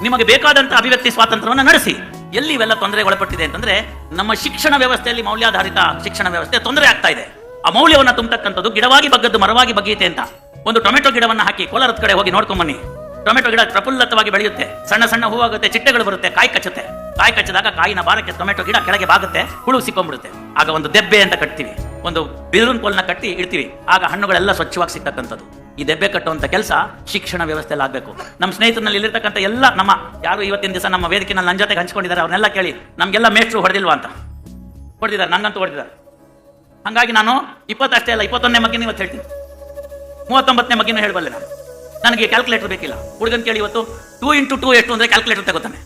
ನಿಮಗೆ ಬೇಕಾದಂತ ಅಭಿವ್ಯಕ್ತಿ ಸ್ವಾತಂತ್ರ್ಯವನ್ನು ನಡೆಸಿ. ಎಲ್ಲಿ ಇವೆಲ್ಲ ತೊಂದರೆಗೆ ಒಳಪಟ್ಟಿದೆ ಅಂತಂದ್ರೆ, ನಮ್ಮ ಶಿಕ್ಷಣ ವ್ಯವಸ್ಥೆಯಲ್ಲಿ ಮೌಲ್ಯಾಧಾರಿತ ಶಿಕ್ಷಣ ವ್ಯವಸ್ಥೆ ತೊಂದರೆ ಆಗ್ತಾ ಇದೆ. ಆ ಮೌಲ್ಯವನ್ನ ತುಂಬತಕ್ಕಂಥದ್ದು ಗಿಡವಾಗಿ ಬಗ್ಗದ್ದು ಮರವಾಗಿ ಬಗ್ಗೀತೆ ಅಂತ. ಒಂದು ಟೊಮೆಟೊ ಗಿಡವನ್ನ ಹಾಕಿ ಕೋಲಾರದ ಕಡೆ ಹೋಗಿ ನೋಡ್ಕೊಂಬನ್ನಿ. ಟೊಮೆಟೊ ಗಿಡ ಪ್ರಫುಲ್ಲತವಾಗಿ ಬೆಳೆಯುತ್ತೆ, ಸಣ್ಣ ಸಣ್ಣ ಹೂವಾಗುತ್ತೆ, ಚಿಟ್ಟೆಗಳು ಬರುತ್ತೆ, ಕಾಯಿ ಕಚ್ಚುತ್ತೆ. ಕಾಯಿ ಕಚ್ಚಿದಾಗ ಕಾಯಿನ ಭಾರಕ್ಕೆ ಟೊಮೆಟೊ ಗಿಡ ಕೆಳಗೆ ಬಾಗುತ್ತೆ, ಹುಳು ಸಿಕ್ಕೊಂಡ್ಬಿಡುತ್ತೆ. ಆಗ ಒಂದು ದೆಬ್ಬೆ ಅಂತ ಕಟ್ತೀವಿ, ಒಂದು ಬಿದಿರಿನ ಕೋಲ್ನ ಕಟ್ಟಿ ಇಡ್ತೀವಿ. ಆಗ ಹಣ್ಣುಗಳೆಲ್ಲ ಸ್ವಚ್ಛವಾಗಿ ಸಿಗ್ತಕ್ಕಂಥದ್ದು. ಈ ದೆಬ್ಬೆ ಕಟ್ಟುವಂತ ಕೆಲಸ ಶಿಕ್ಷಣ ವ್ಯವಸ್ಥೆಯಲ್ಲಿ ಆಗಬೇಕು. ನಮ್ಮ ಸ್ನೇಹಿತರಲ್ಲಿ ಇಲ್ಲಿರ್ತಕ್ಕಂಥ ಎಲ್ಲ ನಮ್ಮ ಯಾರು ಇವತ್ತಿನ ದಿವಸ ನಮ್ಮ ವೇದಿಕೆನಲ್ಲಿ ನನ್ನ ಜೊತೆಗೆ ಹಂಚ್ಕೊಂಡಿದ್ದಾರೆ ಅವ್ರನ್ನೆಲ್ಲ ಕೇಳಿ, ನಮ್ಗೆಲ್ಲ ಮೇಷ್ಟ್ರು ಹೊಡೆದಿಲ್ವಾ ಅಂತ. ಹೊಡೆದಿದ್ದಾರೆ, ನಂಗಂತೂ ಹೊಡೆದಿದ್ದಾರೆ. ಹಾಗಾಗಿ ನಾನು 20 ಅಷ್ಟೇ ಅಲ್ಲ, 21ನೇ ಮಗ್ಗಿನ ಇವತ್ತು ಹೇಳ್ತೀನಿ, 39ನೇ ಮಗ್ಗಿನ ಹೇಳಬಲ್ಲೆ ನಾನು. ನನಗೆ ಕ್ಯಾಲ್ಕುಲೇಟರ್ ಬೇಕಿಲ್ಲ. ಹುಡುಗನ್ ಕೇಳಿ ಇವತ್ತು 2 × 2 ಎಷ್ಟು ಅಂದ್ರೆ ಕ್ಯಾಲ್ಕುಲೇಟರ್ ತಗೋತಾನೆ.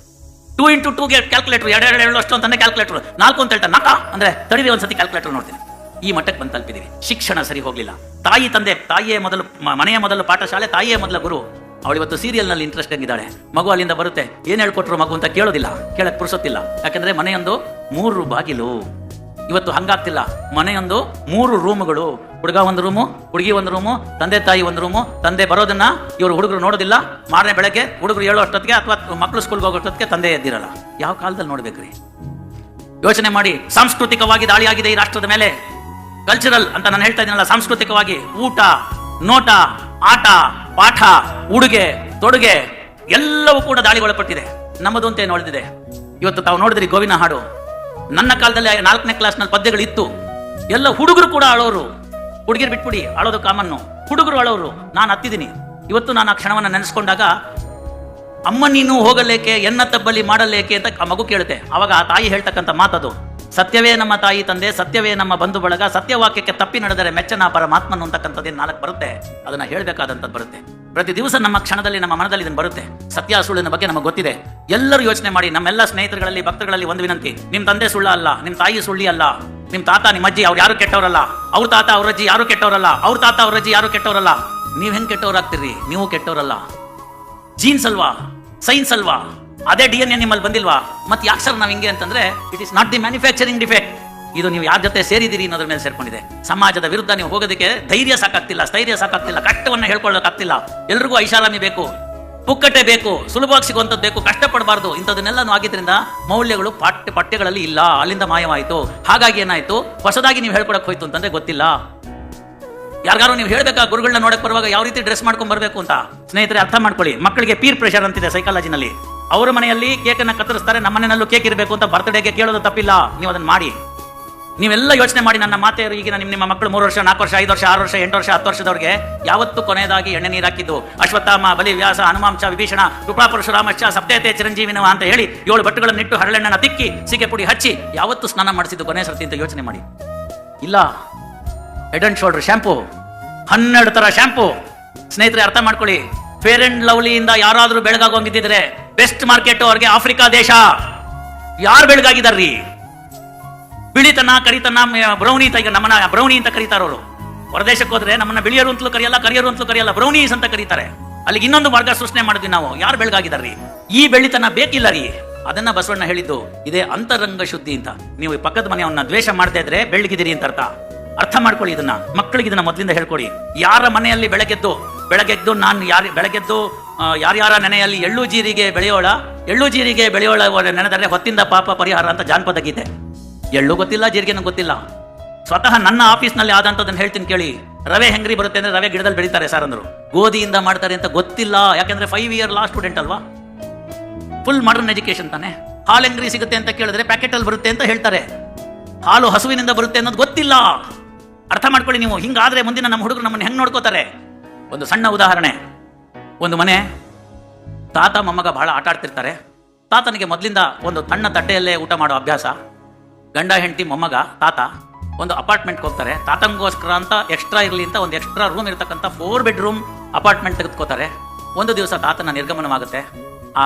2 × 2 ಕ್ಯಾಲ್ಕುಲೇಟರ್ 2 ಅಷ್ಟು ಅಂತಾನೆ ಕ್ಯಾಲ್ಕುಲೇಟರ್ 4 ಅಂತ ಹೇಳ್ತಾನೆ. ನಾಕ ಅಂದ್ರೆ ತಡಿದೆ ಒಂದ್ಸತಿ ಕ್ಯಾಲ್ಕುಲೇಟರ್ ನೋಡ್ತೀನಿ. ಈ ಮಟ್ಟಕ್ಕೆ ಬಂದು ತಲುಪಿದೀವಿ. ಶಿಕ್ಷಣ ಸರಿ ಹೋಗ್ಲಿಲ್ಲ. ತಾಯಿ ತಂದೆ, ತಾಯಿಯೇ ಮೊದಲು, ಮನೆಯ ಮೊದಲು ಪಾಠಶಾಲೆ, ತಾಯಿಯೇ ಮೊದಲ ಗುರು. ಅವಳು ಇವತ್ತು ಸೀರಿಯಲ್ ನಲ್ಲಿ ಇಂಟ್ರೆಸ್ಟ್ ಆಗಿದ್ದಾಳೆ. ಮಗು ಅಲ್ಲಿಂದ ಬರುತ್ತೆ, ಏನ್ ಹೇಳ್ಕೊಟ್ರು ಮಗು ಅಂತ ಕೇಳೋದಿಲ್ಲ, ಕೇಳಕ್ ಪುರ್ಸೊತ್ತಿಲ್ಲ. ಯಾಕಂದ್ರೆ ಮನೆಯೊಂದು 3 ಬಾಗಿಲು. ಇವತ್ತು ಹಂಗಾಗ್ತಿಲ್ಲ. ಮನೆಯೊಂದು 3 ರೂಮುಗಳು. ಹುಡುಗ ಒಂದು ರೂಮು, ಹುಡುಗಿ ಒಂದು ರೂಮು, ತಂದೆ ತಾಯಿ ಒಂದು ರೂಮು. ತಂದೆ ಬರೋದನ್ನ ಇವರು ಹುಡುಗರು ನೋಡೋದಿಲ್ಲ. ಮಾರನೇ ಬೆಳಗ್ಗೆ ಹುಡುಗರು ಹೇಳೋ ಅಷ್ಟೊತ್ತಿಗೆ ಅಥವಾ ಮಕ್ಕಳು ಸ್ಕೂಲ್ಗೆ ಹೋಗೋ ಅಷ್ಟೊತ್ತಿಗೆ ತಂದೆ ಎದ್ದಿರಲ್ಲ. ಯಾವ ಕಾಲದಲ್ಲಿ ನೋಡ್ಬೇಕ್ರಿ? ಯೋಚನೆ ಮಾಡಿ. ಸಾಂಸ್ಕೃತಿಕವಾಗಿ ದಾಳಿಯಾಗಿದೆ ಈ ರಾಷ್ಟ್ರದ ಮೇಲೆ. ಕಲ್ಚರಲ್ ಅಂತ ನಾನು ಹೇಳ್ತಾ ಇದ್ದೀನಲ್ಲ, ಸಾಂಸ್ಕೃತಿಕವಾಗಿ ಊಟ, ನೋಟ, ಆಟ, ಪಾಠ, ಉಡುಗೆ, ತೊಡುಗೆ ಎಲ್ಲವೂ ಕೂಡ ದಾಳಿಗೊಳಪಟ್ಟಿದೆ. ನಮ್ಮದು ಅಂತ ಏನು ಉಳಿದಿದೆ? ಇವತ್ತು ತಾವು ನೋಡಿದ್ರಿ ಗೋವಿನ ಹಾಡು. ನನ್ನ ಕಾಲದಲ್ಲಿ 4ನೇ ಕ್ಲಾಸ್ನಲ್ಲಿ ಪದ್ಯಗಳಿತ್ತು. ಎಲ್ಲ ಹುಡುಗರು ಕೂಡ ಅಳೋರು. ಹುಡುಗಿರು ಬಿಟ್ಬಿಡಿ, ಅಳೋದು ಕಾಮನ್ನು. ಹುಡುಗರು ಅಳೋರು. ನಾನು ಹತ್ತಿದ್ದೀನಿ. ಇವತ್ತು ನಾನು ಆ ಕ್ಷಣವನ್ನು ನೆನೆಸ್ಕೊಂಡಾಗ, ಅಮ್ಮ ನೀನು ಹೋಗಲೇಕೆ, ಎನ್ನ ತಬ್ಬಲಿ ಮಾಡಲೇಕೆ ಅಂತ ಆ ಮಗು ಕೇಳುತ್ತೆ. ಅವಾಗ ಆ ತಾಯಿ ಹೇಳ್ತಕ್ಕಂಥ ಮಾತದು, ಸತ್ಯವೇ ನಮ್ಮ ತಾಯಿ ತಂದೆ, ಸತ್ಯವೇ ನಮ್ಮ ಬಂಧು ಬಳಗ, ಸತ್ಯವಾಕ್ಯಕ್ಕೆ ತಪ್ಪಿ ನಡೆದರೆ ಮೆಚ್ಚನ ಪರಮಾತ್ಮನು ಅಂತಕ್ಕಂಥದ್ದೇನು 4 ಬರುತ್ತೆ. ಅದನ್ನ ಹೇಳಬೇಕಾದಂಥದ್ದು ಬರುತ್ತೆ. ಪ್ರತಿ ದಿವಸ ನಮ್ಮ ಕ್ಷಣದಲ್ಲಿ, ನಮ್ಮ ಮನದಲ್ಲಿ ಇದನ್ನು ಬರುತ್ತೆ. ಸತ್ಯ ಸುಳ್ಳಿನ ಬಗ್ಗೆ ನಮಗೆ ಗೊತ್ತಿದೆ. ಎಲ್ಲರೂ ಯೋಚನೆ ಮಾಡಿ. ನಮ್ಮೆಲ್ಲ ಸ್ನೇಹಿತರುಗಳಲ್ಲಿ, ಭಕ್ತರಲ್ಲಿ ಒಂದು ವಿನಂತಿ: ನಿಮ್ ತಂದೆ ಸುಳ್ಳ ಅಲ್ಲ, ನಿಮ್ ತಾಯಿ ಸುಳ್ಳಿ ಅಲ್ಲ, ನಿಮ್ ತಾತ ನಿಮ್ಮ ಅಜ್ಜಿ ಅವ್ರು ಯಾರು ಕೆಟ್ಟವರಲ್ಲ, ಅವ್ರ ತಾತ ಅವ್ರ ಅಜ್ಜಿ ಯಾರು ಕೆಟ್ಟವರಲ್ಲ, ಅವ್ರ ತಾತ ಅವ್ರ ಅಜ್ಜಿ ಯಾರು ಕೆಟ್ಟವರಲ್ಲ. ನೀವ್ ಹೆಂಗ್ ಕೆಟ್ಟವರಾಗ್ತೀರಿ? ನೀವು ಕೆಟ್ಟವರಲ್ಲ. ಜೀನ್ಸ್ ಅಲ್ವಾ, ಸೈನ್ಸ್ ಅಲ್ವಾ, ಅದೇ DNA ನಿಮ್ಮಲ್ಲಿ ಬಂದಿಲ್ವಾ? ಮತ್ತೆ ಯಾಕೆ ಸರ್ ನಾವ್ ಹಿಂಗೆ ಅಂತಂದ್ರೆ, it is not the manufacturing defect. ಇದು ನೀವು ಯಾರ ಜೊತೆ ಸೇರಿದಿರಿ ಅನ್ನೋದ್ರ ಮೇಲೆ ಸೇರ್ಕೊಂಡಿದೆ. ಸಮಾಜದ ವಿರುದ್ಧ ನೀವು ಹೋಗೋದಕ್ಕೆ ಧೈರ್ಯ ಸಾಕಾಗ್ತಿಲ್ಲ, ಸ್ಥೈರ್ಯ ಸಾಕಾಗ್ತಿಲ್ಲ, ಕಷ್ಟವನ್ನ ಹೇಳ್ಕೊಳ್ಳೋಕ್ಕಾಗ್ತಿಲ್ಲ. ಎಲ್ರಿಗೂ ಐಷಾರಾಮಿ ಬೇಕು, ಪುಕ್ಕಟೆ ಬೇಕು, ಸುಲಭವಾಗಿ ಸಿಗುವಂಥದ್ದು ಬೇಕು, ಕಷ್ಟಪಡಬಾರ್ದು. ಇಂಥದನ್ನೆಲ್ಲ ಆಗಿದ್ರಿಂದ ಮೌಲ್ಯಗಳು ಪಠ್ಯಗಳಲ್ಲಿ ಇಲ್ಲ, ಅಲ್ಲಿಂದ ಮಾಯವಾಯಿತು. ಹಾಗಾಗಿ ಏನಾಯ್ತು? ಹೊಸದಾಗಿ ನೀವು ಹೇಳ್ಕೊಡಕ್ ಹೋಯ್ತು ಅಂತಂದ್ರೆ ಗೊತ್ತಿಲ್ಲ. ಯಾರಿಗಾರು ನೀವು ಹೇಳ್ಬೇಕಾ ಗುರುಗಳನ್ನ ನೋಡಕ್ ಬರುವಾಗ ಯಾವ ರೀತಿ ಡ್ರೆಸ್ ಮಾಡ್ಕೊಂಡ್ ಬರ್ಬೇಕು ಅಂತ? ಸ್ನೇಹಿತರೆ, ಅರ್ಥ ಮಾಡ್ಕೊಳ್ಳಿ. ಮಕ್ಕಳಿಗೆ ಪೀರ್ ಪ್ರೆಷರ್ ಅಂತಿದೆ ಸೈಕಾಲಜಿನಲ್ಲಿ. ಅವರ ಮನೆಯಲ್ಲಿ ಕೇಕನ್ನು ಕತ್ತರಿಸ್ತಾರೆ, ನಮ್ಮ ಮನೆಯಲ್ಲೂ ಕೇಕ್ ಇರಬೇಕು ಅಂತ ಬರ್ತ್ಡೇಗೆ ಕೇಳೋದು ತಪ್ಪಿಲ್ಲ. ನೀವು ಅದನ್ನ ಮಾಡಿ. ನೀವೆಲ್ಲ ಯೋಚನೆ ಮಾಡಿ. ನನ್ನ ಮಾತೆಯರು ಈಗಿನ ನಿಮ್ಮ ಮಕ್ಕಳು 3 ವರ್ಷ, 4 ವರ್ಷ, 5 ವರ್ಷ, 6 ವರ್ಷ, 8 ವರ್ಷ, 10 ವರ್ಷದವ್ರಿಗೆ ಯಾವತ್ತು ಕೊನೆಯದಾಗಿ ಎಣ್ಣೆ ನೀರು ಹಾಕಿದ್ದು? ಅಶ್ವತ್ಥಾಮ, ಬಲಿ, ವ್ಯಾಸ, ಹನುಮಾಂಶ, ವಿಭೀಷಣ, ಕೃಪಾ ಪರಶುರಾಮಶ್ಚ ಸಪ್ತೇತೆ ಚಿರಂಜೀವಿನವ ಅಂತ ಹೇಳಿ 7 ಬಟ್ಟುಗಳನ್ನಿಟ್ಟು ಹರಳೆಣ್ಣನ ತಿಕ್ಕಿ ಸೀಗೆ ಪುಡಿ ಹಚ್ಚಿ ಯಾವತ್ತು ಸ್ನಾನ ಮಾಡಿಸಿದ್ದು ಕೊನೆ ಸರ್ತಿ ಅಂತ ಯೋಚನೆ ಮಾಡಿ. ಇಲ್ಲ. ಹೆಡ್ ಅಂಡ್ ಶೋಲ್ಡರ್ ಶಾಂಪೂ, 12 ತರ ಶಾಂಪೂ. ಸ್ನೇಹಿತರೆ, ಅರ್ಥ ಮಾಡ್ಕೊಳ್ಳಿ. ಫೇರ್ ಅಂಡ್ ಲವ್ಲಿಯಿಂದ ಯಾರಾದ್ರೂ ಬೆಳಗಾಗೋಂಗಿದ್ದಿದ್ರೆ ಬೆಸ್ಟ್ ಮಾರ್ಕೆಟ್ ಅವ್ರಿಗೆ ಆಫ್ರಿಕಾ ದೇಶ. ಯಾರು ಬೆಳಗಾಗಿದಾರ್ರಿ? ಬಿಳಿತನ, ಕರಿತನ, ಬ್ರೌನಿ. ಈಗ ನಮ್ಮನ್ನ ಬ್ರೌನಿ ಅಂತ ಕರೀತಾರವರು. ಹೊರದೇಶಕ್ಕೆ ಹೋದ್ರೆ ನಮ್ಮನ್ನ ಬಿಳಿಯರು ಅಂತಲೂ ಕರೆಯಲ್ಲ, ಕರಿಯರು ಅಂತಲೂ ಕರೆಯಲ್ಲ, ಬ್ರೌನೀಸ್ ಅಂತ ಕರೀತಾರೆ. ಅಲ್ಲಿಗೆ ಇನ್ನೊಂದು ವರ್ಗ ಸೃಷ್ಟಿ ಮಾಡಿದ್ವಿ ನಾವು. ಯಾರು ಬೆಳಗಾಗಿದಾರ್ರಿ? ಈ ಬೆಳಿತನ ಬೇಕಿಲ್ಲ ರೀ. ಅದನ್ನ ಬಸವಣ್ಣ ಹೇಳಿದ್ದು ಇದೇ ಅಂತರಂಗ ಶುದ್ಧಿ ಅಂತ. ನೀವು ಪಕ್ಕದ ಮನೆಯವನ್ನ ದ್ವೇಷ ಮಾಡದೇ ಇದ್ರೆ ಬೆಳಗಿದಿರಿ ಅಂತ ಅರ್ಥ ಮಾಡ್ಕೊಳ್ಳಿ. ಇದನ್ನ ಮಕ್ಕಳಿಗೆ ಇದನ್ನ ಮೊದಲಿಂದ ಹೇಳ್ಕೊಡಿ. ಯಾರ ಮನೆಯಲ್ಲಿ ಬೆಳಗ್ಗೆದ್ದು ನಾನು ಬೆಳಗ್ಗೆದ್ದು ಯಾರ್ಯಾರ ನೆನೆಯಲ್ಲಿ ಎಳ್ಳು ಜೀರಿಗೆ ಬೆಳೆಯೋಳ ನೆನೆದರೆ ಹೊತ್ತಿಂದ ಪಾಪ ಪರಿಹಾರ ಅಂತ ಜಾನಪದ ಗೀತೆ. ಎಳ್ಳು ಗೊತ್ತಿಲ್ಲ, ಜೀರಿಗೆನೂ ಗೊತ್ತಿಲ್ಲ. ಸ್ವತಃ ನನ್ನ ಆಫೀಸ್ನಲ್ಲಿ ಆದಂತದನ್ನು ಹೇಳ್ತೀನಿ ಕೇಳಿ. ರವೆ ಹೆಂಗ್ರಿ ಬರುತ್ತೆ ಅಂದ್ರೆ ರವೆ ಗಿಡದಲ್ಲಿ ಬೆಳೀತಾರೆ ಸರ್ ಅಂದ್ರು. ಗೋಧಿಯಿಂದ ಮಾಡ್ತಾರೆ ಅಂತ ಗೊತ್ತಿಲ್ಲ, ಯಾಕೆಂದ್ರೆ 5 ಇಯರ್ ಲಾ ಸ್ಟೂಡೆಂಟ್ ಅಲ್ವಾ, ಫುಲ್ ಮಾಡರ್ನ್ ಎಜುಕೇಶನ್ ತಾನೆ. ಹಾಲು ಹೆಂಗ್ರಿ ಸಿಗುತ್ತೆ ಅಂತ ಕೇಳಿದ್ರೆ ಪ್ಯಾಕೆಟ್ ಅಲ್ಲಿ ಬರುತ್ತೆ ಅಂತ ಹೇಳ್ತಾರೆ. ಹಾಲು ಹಸುವಿನಿಂದ ಬರುತ್ತೆ ಅನ್ನೋದು ಗೊತ್ತಿಲ್ಲ. ಅರ್ಥ ಮಾಡ್ಕೊಳ್ಳಿ ನೀವು. ಹಿಂಗಾದ್ರೆ ಮುಂದಿನ ನಮ್ಮ ಹುಡುಗರು ನಮ್ಮನ್ನು ಹೆಂಗ್ ನೋಡ್ಕೋತಾರೆ. ಒಂದು ಸಣ್ಣ ಉದಾಹರಣೆ. ಒಂದು ಮನೆ, ತಾತ ಮೊಮ್ಮಗ ಬಹಳ ಆಟ ಆಡ್ತಿರ್ತಾರೆ. ತಾತನಿಗೆ ಮೊದಲಿಂದ ಒಂದು ಸಣ್ಣ ತಟ್ಟೆಯಲ್ಲೇ ಊಟ ಮಾಡೋ ಅಭ್ಯಾಸ. ಗಂಡ ಹೆಂಡತಿ ಮೊಮ್ಮಗ ತಾತ ಒಂದು ಅಪಾರ್ಟ್ಮೆಂಟ್ಗೆ ಹೋಗ್ತಾರೆ. ತಾತಂಗೋಸ್ಕರ ಅಂತ ಎಕ್ಸ್ಟ್ರಾ ಇರಲಿ ಅಂತ ಒಂದು ಎಕ್ಸ್ಟ್ರಾ ರೂಮ್ ಇರತಕ್ಕಂಥ 4 ಬೆಡ್ರೂಮ್ ಅಪಾರ್ಟ್ಮೆಂಟ್ ತೆಗೆದುಕೋತಾರೆ. ಒಂದು ದಿವಸ ತಾತನ ನಿರ್ಗಮನವಾಗುತ್ತೆ. ಆ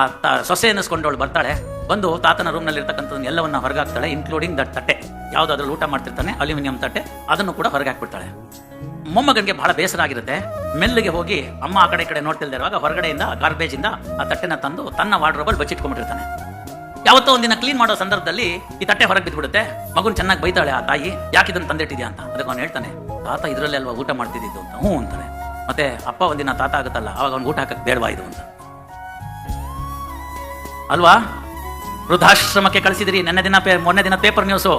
ಸೊಸೆ ಅನ್ನಿಸ್ಕೊಂಡವಳು ಬರ್ತಾಳೆ. ಬಂದು ತಾತನ ರೂಮ್ನಲ್ಲಿ ಇರ್ತಕ್ಕಂಥದ್ದು ಎಲ್ಲವನ್ನ ಹೊರಗಾಕ್ತಾಳೆ, ಇನ್ಕ್ಲೂಡಿಂಗ್ ದಟ್ ತಟ್ಟೆ. ಯಾವುದಾದ್ರೂ ಊಟ ಮಾಡ್ತಿರ್ತಾನೆ, ಅಲ್ಯೂಮಿನಿಯಂ ತಟ್ಟೆ, ಅದನ್ನು ಕೂಡ ಹೊರಗೆ ಹಾಕ್ಬಿಡ್ತಾಳೆ. ಮೊಮ್ಮಗನಿಗೆ ಬಹಳ ಬೇಸರ ಆಗಿರುತ್ತೆ. ಮೆಲ್ಲಿಗೆ ಹೋಗಿ ಅಮ್ಮ ಆ ಕಡೆ ಈ ಕಡೆ ನೋಡ್ತಿಲ್ದಿರುವಾಗ ಹೊರಗಡೆಯಿಂದ ಗಾರ್ಬೇಜ್ ಇಂದ ಆ ತಟ್ಟೆನ ತಂದು ತನ್ನ ವಾರ್ಡ್ರೋಬಲ್ಲಿ ಬಚ್ಚಿಟ್ಕೊಂಡ್ಬಿಟ್ಟಿರ್ತಾನೆ. ಯಾವತ್ತೋ ಒಂದಿನ ಕ್ಲೀನ್ ಮಾಡೋ ಸಂದರ್ಭದಲ್ಲಿ ಈ ತಟ್ಟೆ ಹೊರಗೆ ಬಿದ್ದುಬಿಡುತ್ತೆ. ಮಗುನ್ ಚೆನ್ನಾಗಿ ಬೈತಾಳೆ ಆ ತಾಯಿ, ಯಾಕೆ ಇದನ್ನು ತಂದಿಟ್ಟಿದ್ಯಾ ಅಂತ. ಅದಕ್ಕೆ ಅವ್ನು ಹೇಳ್ತಾನೆ, ತಾತ ಇದರಲ್ಲೇ ಅಲ್ವಾ ಊಟ ಮಾಡ್ತಿದ್ದು ಅಂತ. ಹ್ಞೂ ಅಂತಾನೆ. ಮತ್ತೆ ಅಪ್ಪ ಒಂದಿನ ತಾತ ಆಗುತ್ತಲ್ಲ, ಅವಾಗ ಅವ್ನು ಊಟ ಹಾಕಕ್ಕೆ ಬೇಡವಾ ಇದು ಅಂತ ಅಲ್ವಾ. ವೃದ್ಧಾಶ್ರಮಕ್ಕೆ ಕಳಿಸಿದ್ರಿ. ಮೊನ್ನೆ ದಿನ ಪೇಪರ್ ನ್ಯೂಸು.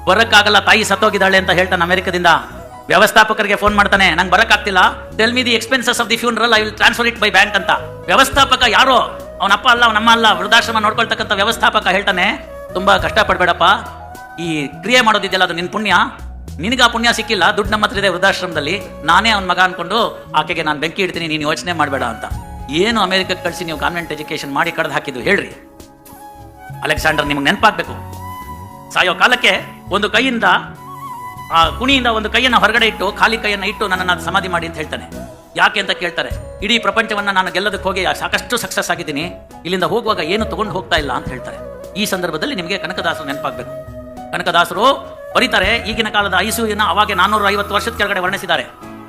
ಬರಕ್ಕಾಗಲ್ಲ, ತಾಯಿ ಸತ್ತೋಗಿದ್ದಾಳೆ ಅಂತ ಹೇಳ್ತಾನೆ ಅಮೆರಿಕದಿಂದ. ವ್ಯವಸ್ಥಾಪಕರಿಗೆ ಫೋನ್ ಮಾಡ್ತಾನೆ, ನಂಗೆ ಬರಕ್ಕಾಗ್ತಿಲ್ಲ, tell me the expenses of the funeral, I will transfer it by bank ಅಂತ. ವ್ಯವಸ್ಥಾಪಕ ಯಾರೋ, ಅವನಪ್ಪ ಅಲ್ಲ, ಅವನಮ್ಮ ಅಲ್ಲ, ವೃದ್ಧಾಶ್ರಮ ನೋಡ್ಕೊಳ್ತಕ್ಕಂಥ ವ್ಯವಸ್ಥಾಪಕ ಹೇಳ್ತಾನೆ, ತುಂಬಾ ಕಷ್ಟಪಡ್ಬೇಡಪ್ಪ, ಈ ಕ್ರಿಯೆ ಮಾಡೋದಿದೆಯಲ್ಲ ಅದು ನಿನ್ ಪುಣ್ಯ, ನಿನಗೆ ಆ ಪುಣ್ಯ ಸಿಕ್ಕಿಲ್ಲ, ದುಡ್ಡು ನಮ್ಮ ಹತ್ರ ಇದೆ ವೃದ್ಧಾಶ್ರಮದಲ್ಲಿ, ನಾನೇ ಅವನ ಮಗ ಅನ್ಕೊಂಡು ಆಕೆಗೆ ನಾನು ಬೆಂಕಿ ಇಡ್ತೀನಿ, ನೀನು ಯೋಚನೆ ಮಾಡಬೇಡ ಅಂತ. ಏನು ಅಮೆರಿಕಕ್ಕೆ ಕಳಿಸಿ ನೀವು ಕಾನ್ವೆಂಟ್ ಎಜುಕೇಶನ್ ಮಾಡಿ ಕಡ್ದು ಹಾಕಿದ್ದು ಹೇಳ್ರಿ. ಅಲೆಕ್ಸಾಂಡರ್ ನಿಮಗೆ ನೆನಪಾಗಬೇಕು. ಸಾಯೋ ಕಾಲಕ್ಕೆ ಒಂದು ಕೈಯಿಂದ ಆ ಕುಣಿಯಿಂದ ಒಂದು ಕೈಯನ್ನು ಹೊರಗಡೆ ಇಟ್ಟು, ಖಾಲಿ ಕೈಯನ್ನು ಇಟ್ಟು ನನ್ನನ್ನು ಸಮಾಧಿ ಮಾಡಿ ಅಂತ ಹೇಳ್ತಾನೆ. ಯಾಕೆ ಅಂತ ಕೇಳ್ತಾರೆ. ಇಡೀ ಪ್ರಪಂಚವನ್ನ ನಾನು ಗೆಲ್ಲೋದಕ್ಕೆ ಹೋಗಿ ಸಾಕಷ್ಟು ಸಕ್ಸಸ್ ಆಗಿದ್ದೀನಿ, ಇಲ್ಲಿಂದ ಹೋಗುವಾಗ ಏನು ತಗೊಂಡು ಹೋಗ್ತಾ ಇಲ್ಲ ಅಂತ ಹೇಳ್ತಾರೆ. ಈ ಸಂದರ್ಭದಲ್ಲಿ ನಿಮಗೆ ಕನಕದಾಸರು ನೆನಪಾಗಬೇಕು. ಕನಕದಾಸರು ಬರೀತಾರೆ, ಈಗಿನ ಕಾಲದ ಐಸುವಿನ ಅವಾಗ 450 ವರ್ಷದ ಕೆಳಗಡೆ ವರ್ಣಿಸಿದ್ದಾರೆ.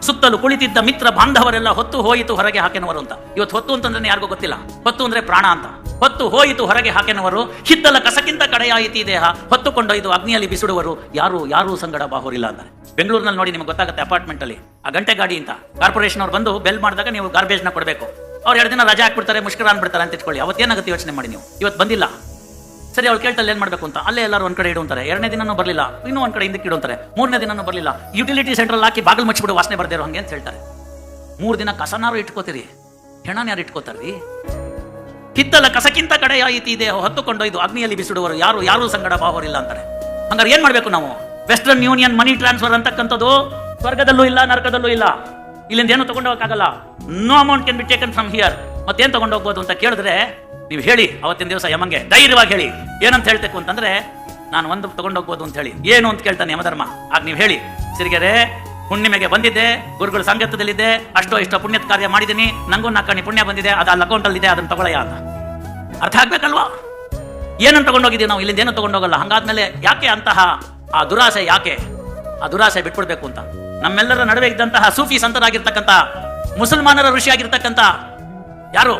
ಸುತ್ತಲೂ ಕುಳಿತಿದ್ದ ಮಿತ್ರ ಬಾಂಧವರೆಲ್ಲ ಹೊತ್ತು ಹೋಯಿತು ಹೊರಗೆ ಹಾಕೆನವರು ಅಂತ. ಇವತ್ತು ಹೊತ್ತು ಅಂತಂದ್ರೆ ಯಾರಿಗೂ ಗೊತ್ತಿಲ್ಲ. ಹೊತ್ತು ಅಂದ್ರೆ ಪ್ರಾಣ ಅಂತ. ಹೊತ್ತು ಹೋಯಿತು ಹೊರಗೆ ಹಾಕೆನವರು, ಹಿತ್ತಲ ಕಸಕ್ಕಿಂತ ಕಡೆಯಾಯಿತಿ ದೇಹ, ಹೊತ್ತುಕೊಂಡೊಯ್ದು ಅಗ್ನಿಯಲ್ಲಿ ಬಿಸಿಡುವರು, ಯಾರು ಸಂಗಡ ಬಾಹೋರಿಲ್ಲ ಅಂತಾರೆ. ಬೆಂಗಳೂರಿನಲ್ಲಿ ನೋಡಿ ನಿಮ್ಗೆ ಗೊತ್ತಾಗುತ್ತೆ. ಅಪಾರ್ಟ್ಮೆಂಟ್ ಅಲ್ಲಿ ಆ ಗಂಟೆ ಗಾಡಿ ಅಂತ ಕಾರ್ಪೊರೇಷನ್ ಅವ್ರು ಬಂದು ಬೆಲ್ ಮಾಡಿದಾಗ ನೀವು ಗಾರ್ಬೇಜ್ ನ ಕೊಡಬೇಕು. ಅವ್ರು 2 ದಿನ ರಜಾ ಹಾಕ್ಬಿಡ್ತಾರೆ, ಮುಷ್ಕರ ಅನ್ಬಿಡ್ತಾರೆ ಅಂತ ಇಟ್ಕೊಳ್ಳಿ. ಅವತ್ತೇನಾಗುತ್ತೆ ಯೋಚನೆ ಮಾಡಿ ನೀವು. ಇವತ್ತು ಬಂದಿಲ್ಲ, ಸರಿ, ಅವ್ರು ಕೇಳ್ತಲ್ಲ ಏನ್ ಮಾಡ್ಬೇಕು ಅಂತ. ಅಲ್ಲೇ ಎಲ್ಲರೂ ಒಂದ್ ಕಡೆ ಇಡುವಂತಾರೆ. 2ನೇ ದಿನನೂ ಬರಲಿಲ್ಲ, ಇನ್ನೂ ಒಂದ್ ಕಡೆ ಹಿಂದಕ್ಕೆ ಇಡುವಂತಾರೆ. 3ನೇ ದಿನನೂ ಬರಲಿಲ್ಲ, ಯುಟಿಲಿಟಿ ಸೆಂಟ್ರಲ್ ಹಾಕಿ ಬಾಗಿಲು ಮುಚ್ಚಿಬಿಡು, ವಾಸನೆ ಬರ್ದೇ ಇರೋ ಹಂಗೆ ಅಂತ ಹೇಳ್ತಾರೆ. 3 ದಿನ ಕಸನಾರು ಇಟ್ಕೋತೀರಿ, ಹೆಣನ ಯಾರು ಇಟ್ಕೋತಾರ್ರಿ. ಹಿತ್ತಲ ಕಸಕ್ಕಿಂತ ಕಡೆಯಾಯಿತಿ ಇದೆ, ಹೊತ್ತುಕೊಂಡೊಯ್ದು ಅಗ್ನಿಯಲ್ಲಿ ಬಿಸಿಡುವರು, ಯಾರು ಸಂಗಡ ಬಾಹೋರಿಲ್ಲ ಅಂತಾರೆ. ಹಂಗಾರೆ ಏನ್ ಮಾಡ್ಬೇಕು ನಾವು? ವೆಸ್ಟರ್ನ್ ಯೂನಿಯನ್ ಮನಿ ಟ್ರಾನ್ಸ್ಫರ್ ಅಂತಕ್ಕಂಥದ್ದು ಸ್ವರ್ಗದಲ್ಲೂ ಇಲ್ಲ, ನರಕದಲ್ಲೂ ಇಲ್ಲ. ಇಲ್ಲಿಂದ ಏನು ತಗೊಂಡೋಗಕ್ಕಾಗಲ್ಲ. No amount can be taken from here. ಮತ್ತೇನ್ ತಗೊಂಡೋಗ್ಬೋದು ಅಂತ ಕೇಳಿದ್ರೆ ನೀವು ಹೇಳಿ. ಅವತ್ತಿನ ದಿವಸ ಯಮಂಗೆ ಧೈರ್ಯವಾಗಿ ಹೇಳಿ. ಏನಂತ ಹೇಳ್ಬೇಕು ಅಂತಂದ್ರೆ, ನಾನು ಒಂದು ತಗೊಂಡೋಗ್ಬೋದು ಅಂತ ಹೇಳಿ. ಏನು ಅಂತ ಕೇಳ್ತಾನೆ ಯಮಧರ್ಮ. ಆಗ ನೀವು ಹೇಳಿ, ಸಿರಿಗೆರೆ ಹುಣ್ಣಿಮೆಗೆ ಬಂದಿದ್ದೆ, ಗುರುಗಳ ಸಂಗತದಲ್ಲಿದ್ದೆ, ಅಷ್ಟೋ ಇಷ್ಟೋ ಪುಣ್ಯದ ಕಾರ್ಯ ಮಾಡಿದ್ದೀನಿ, ನಂಗೂ 4 ಕಣಿ ಪುಣ್ಯ ಬಂದಿದೆ, ಅದು ಅಲ್ಲಿ ಅಕೌಂಟ್ ಅಲ್ಲಿ ಇದೆ, ಅದನ್ನ ತಗೊಳ್ಳಯ್ಯ ಅಂತ ಅರ್ಥ ಆಗ್ಬೇಕಲ್ವಾ. ಏನನ್ನು ತಗೊಂಡೋಗಿದ್ದೀವಿ ನಾವು, ಇಲ್ಲಿಂದ ಏನು ತಗೊಂಡೋಗಲ್ಲ. ಹಂಗಾದ್ಮೇಲೆ ಯಾಕೆ ಅಂತಹ ಆ ದುರಾಸೆ, ಯಾಕೆ ಆ ದುರಾಸೆ ಬಿಟ್ಬಿಡ್ಬೇಕು ಅಂತ. ನಮ್ಮೆಲ್ಲರ ನಡುವೆ ಇದ್ದಂತಹ ಸೂಫಿ ಸಂತರಾಗಿರ್ತಕ್ಕಂಥ, ಮುಸಲ್ಮಾನರ ಋಷಿಯಾಗಿರ್ತಕ್ಕಂಥ ಯಾರು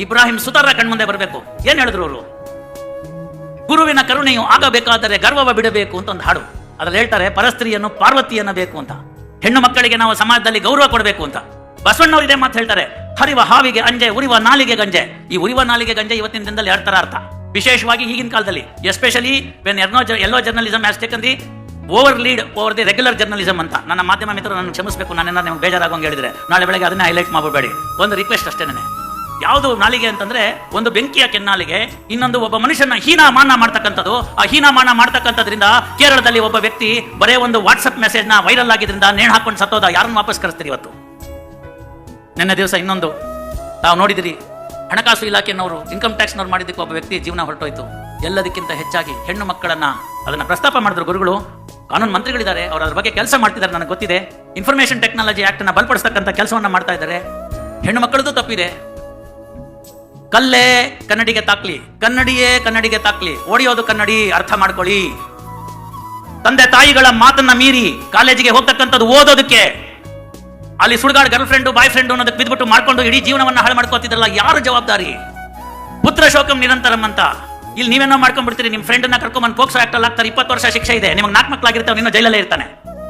ಇಬ್ರಾಹಿಂ ಸುತಾರ ಕಣ್ಮುಂದೆ ಬರಬೇಕು. ಏನ್ ಹೇಳಿದ್ರು ಅವರು? ಗುರುವಿನ ಕರುಣೆಯು ಆಗಬೇಕಾದರೆ ಗರ್ವವ ಬಿಡಬೇಕು ಅಂತ ಒಂದು ಹಾಡು. ಅದ್ರಲ್ಲಿ ಹೇಳ್ತಾರೆ, ಪರಸ್ತ್ರೀಯನ್ನು ಪಾರ್ವತಿಯನ್ನ ಬೇಕು ಅಂತ. ಹೆಣ್ಣು ಮಕ್ಕಳಿಗೆ ನಾವು ಸಮಾಜದಲ್ಲಿ ಗೌರವ ಕೊಡಬೇಕು ಅಂತ. ಬಸವಣ್ಣವ್ರು ಇದೇ ಮಾತು ಹೇಳ್ತಾರೆ, ಹರಿವ ಹಾವಿಗೆ ಅಂಜೆ, ಉರಿವ ನಾಲಿಗೆ ಗಂಜೆ. ಈ ಉರಿವ ನಾಲಿಗೆ ಗಂಜೆ ಇವತ್ತಿನ ದಿನದಲ್ಲಿ 2 ತರ ಅರ್ಥ. ವಿಶೇಷವಾಗಿ ಈಗಿನ ಕಾಲದಲ್ಲಿ, especially when yellow journalism has taken the over lead over the regular journalism ಅಂತ. ನನ್ನ ಮಾಧ್ಯಮ ಮಿತ್ರರು ನನ್ನ ಕ್ಷಮಿಸಬೇಕು, ನಾನೇನಾದ್ರು ನಿಮ್ಗೆ ಬೇಜಾರಾಗೋಂಗೆ ಹೇಳಿದ್ರೆ ನಾಳೆ ಬೆಳಗ್ಗೆ ಅದನ್ನೇ ಹೈಲೈಟ್ ಮಾಡಬೇಡಿ. ಒಂದು ರಿಕ್ವೆಸ್ಟ್ ಅಷ್ಟೇನೆ. ಯಾವುದು ನಾಲಿಗೆ ಅಂತಂದ್ರೆ, ಒಂದು ಬೆಂಕಿಯ ಕೆನ್ನಾಲಿಗೆ, ಇನ್ನೊಂದು ಒಬ್ಬ ಮನುಷ್ಯನ ಹೀನಾಮಾನ ಮಾಡ್ತಕ್ಕಂಥದ್ದು. ಆ ಹೀನಾಮಾನ ಮಾಡ್ತಕ್ಕಂಥದ್ರಿಂದ ಕೇರಳದಲ್ಲಿ ಒಬ್ಬ ವ್ಯಕ್ತಿ ಬರೇ ಒಂದು ವಾಟ್ಸಪ್ ಮೆಸೇಜ್ ನ ವೈರಲ್ ಆಗಿದ್ರಿಂದ ನೇಣು ಹಾಕೊಂಡು ಸತ್ತೋದ. ಯಾರನ್ನು ವಾಪಸ್ ಕಳಿಸ್ತೀರಿ ಇವತ್ತು? ನಿನ್ನೆ ದಿವಸ ಇನ್ನೊಂದು ತಾವು ನೋಡಿದಿರಿ, ಹಣಕಾಸು ಇಲಾಖೆನವರು ಇನ್ಕಮ್ ಟ್ಯಾಕ್ಸ್ನವ್ರು ಮಾಡಿದ್ದಕ್ಕೆ ಒಬ್ಬ ವ್ಯಕ್ತಿ ಜೀವನ ಹೊರಟೋಯ್ತು. ಎಲ್ಲದಕ್ಕಿಂತ ಹೆಚ್ಚಾಗಿ ಹೆಣ್ಣು ಮಕ್ಕಳನ್ನ ಅದನ್ನ ಪ್ರಸ್ತಾಪ ಮಾಡಿದ್ರು ಗುರುಗಳು. ಕಾನೂನು ಮಂತ್ರಿಗಳಿದ್ದಾರೆ, ಅವರು ಅದ್ರ ಬಗ್ಗೆ ಕೆಲಸ ಮಾಡ್ತಿದ್ದಾರೆ, ನನಗೆ ಗೊತ್ತಿದೆ. ಇನ್ಫಾರ್ಮೇಶನ್ ಟೆಕ್ನಾಲಜಿ ಆಕ್ಟ್ ನ ಬಲಪಡಿಸ್ತಕ್ಕಂಥ ಕೆಲಸವನ್ನ ಮಾಡ್ತಾ ಇದ್ದಾರೆ. ಹೆಣ್ಣು ಮಕ್ಕಳದು ತಪ್ಪಿದೆ. ಕಲ್ಲೇ ಕನ್ನಡಿಗೆ ತಾಕ್ಲಿ, ಕನ್ನಡಿಯೇ ಕನ್ನಡಿಗೆ ತಾಕ್ಲಿ, ಓಡಿಯೋದು ಕನ್ನಡಿ, ಅರ್ಥ ಮಾಡ್ಕೊಳ್ಳಿ. ತಂದೆ ತಾಯಿಗಳ ಮಾತನ್ನ ಮೀರಿ ಕಾಲೇಜಿಗೆ ಹೋಗ್ತಕ್ಕಂಥದ್ದು ಓದೋದಕ್ಕೆ, ಅಲ್ಲಿ ಸುಡ್ಗಾಡ್ ಗರ್ಲ್ ಫ್ರೆಂಡು ಬಾಯ್ ಫ್ರೆಂಡು ಅನ್ನೋದಕ್ಕೆ ಬಿದ್ಬಿಟ್ಟು ಮಾಡ್ಕೊಂಡು ಇಡೀ ಜೀವನವನ್ನ ಹಾಳು ಮಾಡ್ಕೋತಿದ್ರಲ್ಲ, ಯಾರು ಜವಾಬ್ದಾರಿ? ಪುತ್ರ ಶೋಕಂ ನಿರಂತರಂ ಅಂತ. ಇಲ್ಲಿ ನೀವೇನೋ ಮಾಡ್ಕೊಂಡ್ಬಿಡ್ತೀರಿ, ನಿಮ್ಮ ಫ್ರೆಂಡ್ ನ ಕರ್ಕೊಂಡ್ ಪೋಕ್ಸೋ ಆಕ್ಟ್ ಅಲ್ಲಿ ಆಗ್ತಾರೆ, 20 ವರ್ಷ ಶಿಕ್ಷೆ ಇದೆ, ನಿಮಗೆ 4 ಮಕ್ಕಳಾಗಿರ್ತಾವೆ, ನೀನು ಜೈಲಲ್ಲೇ ಇರ್ತಾನೆ.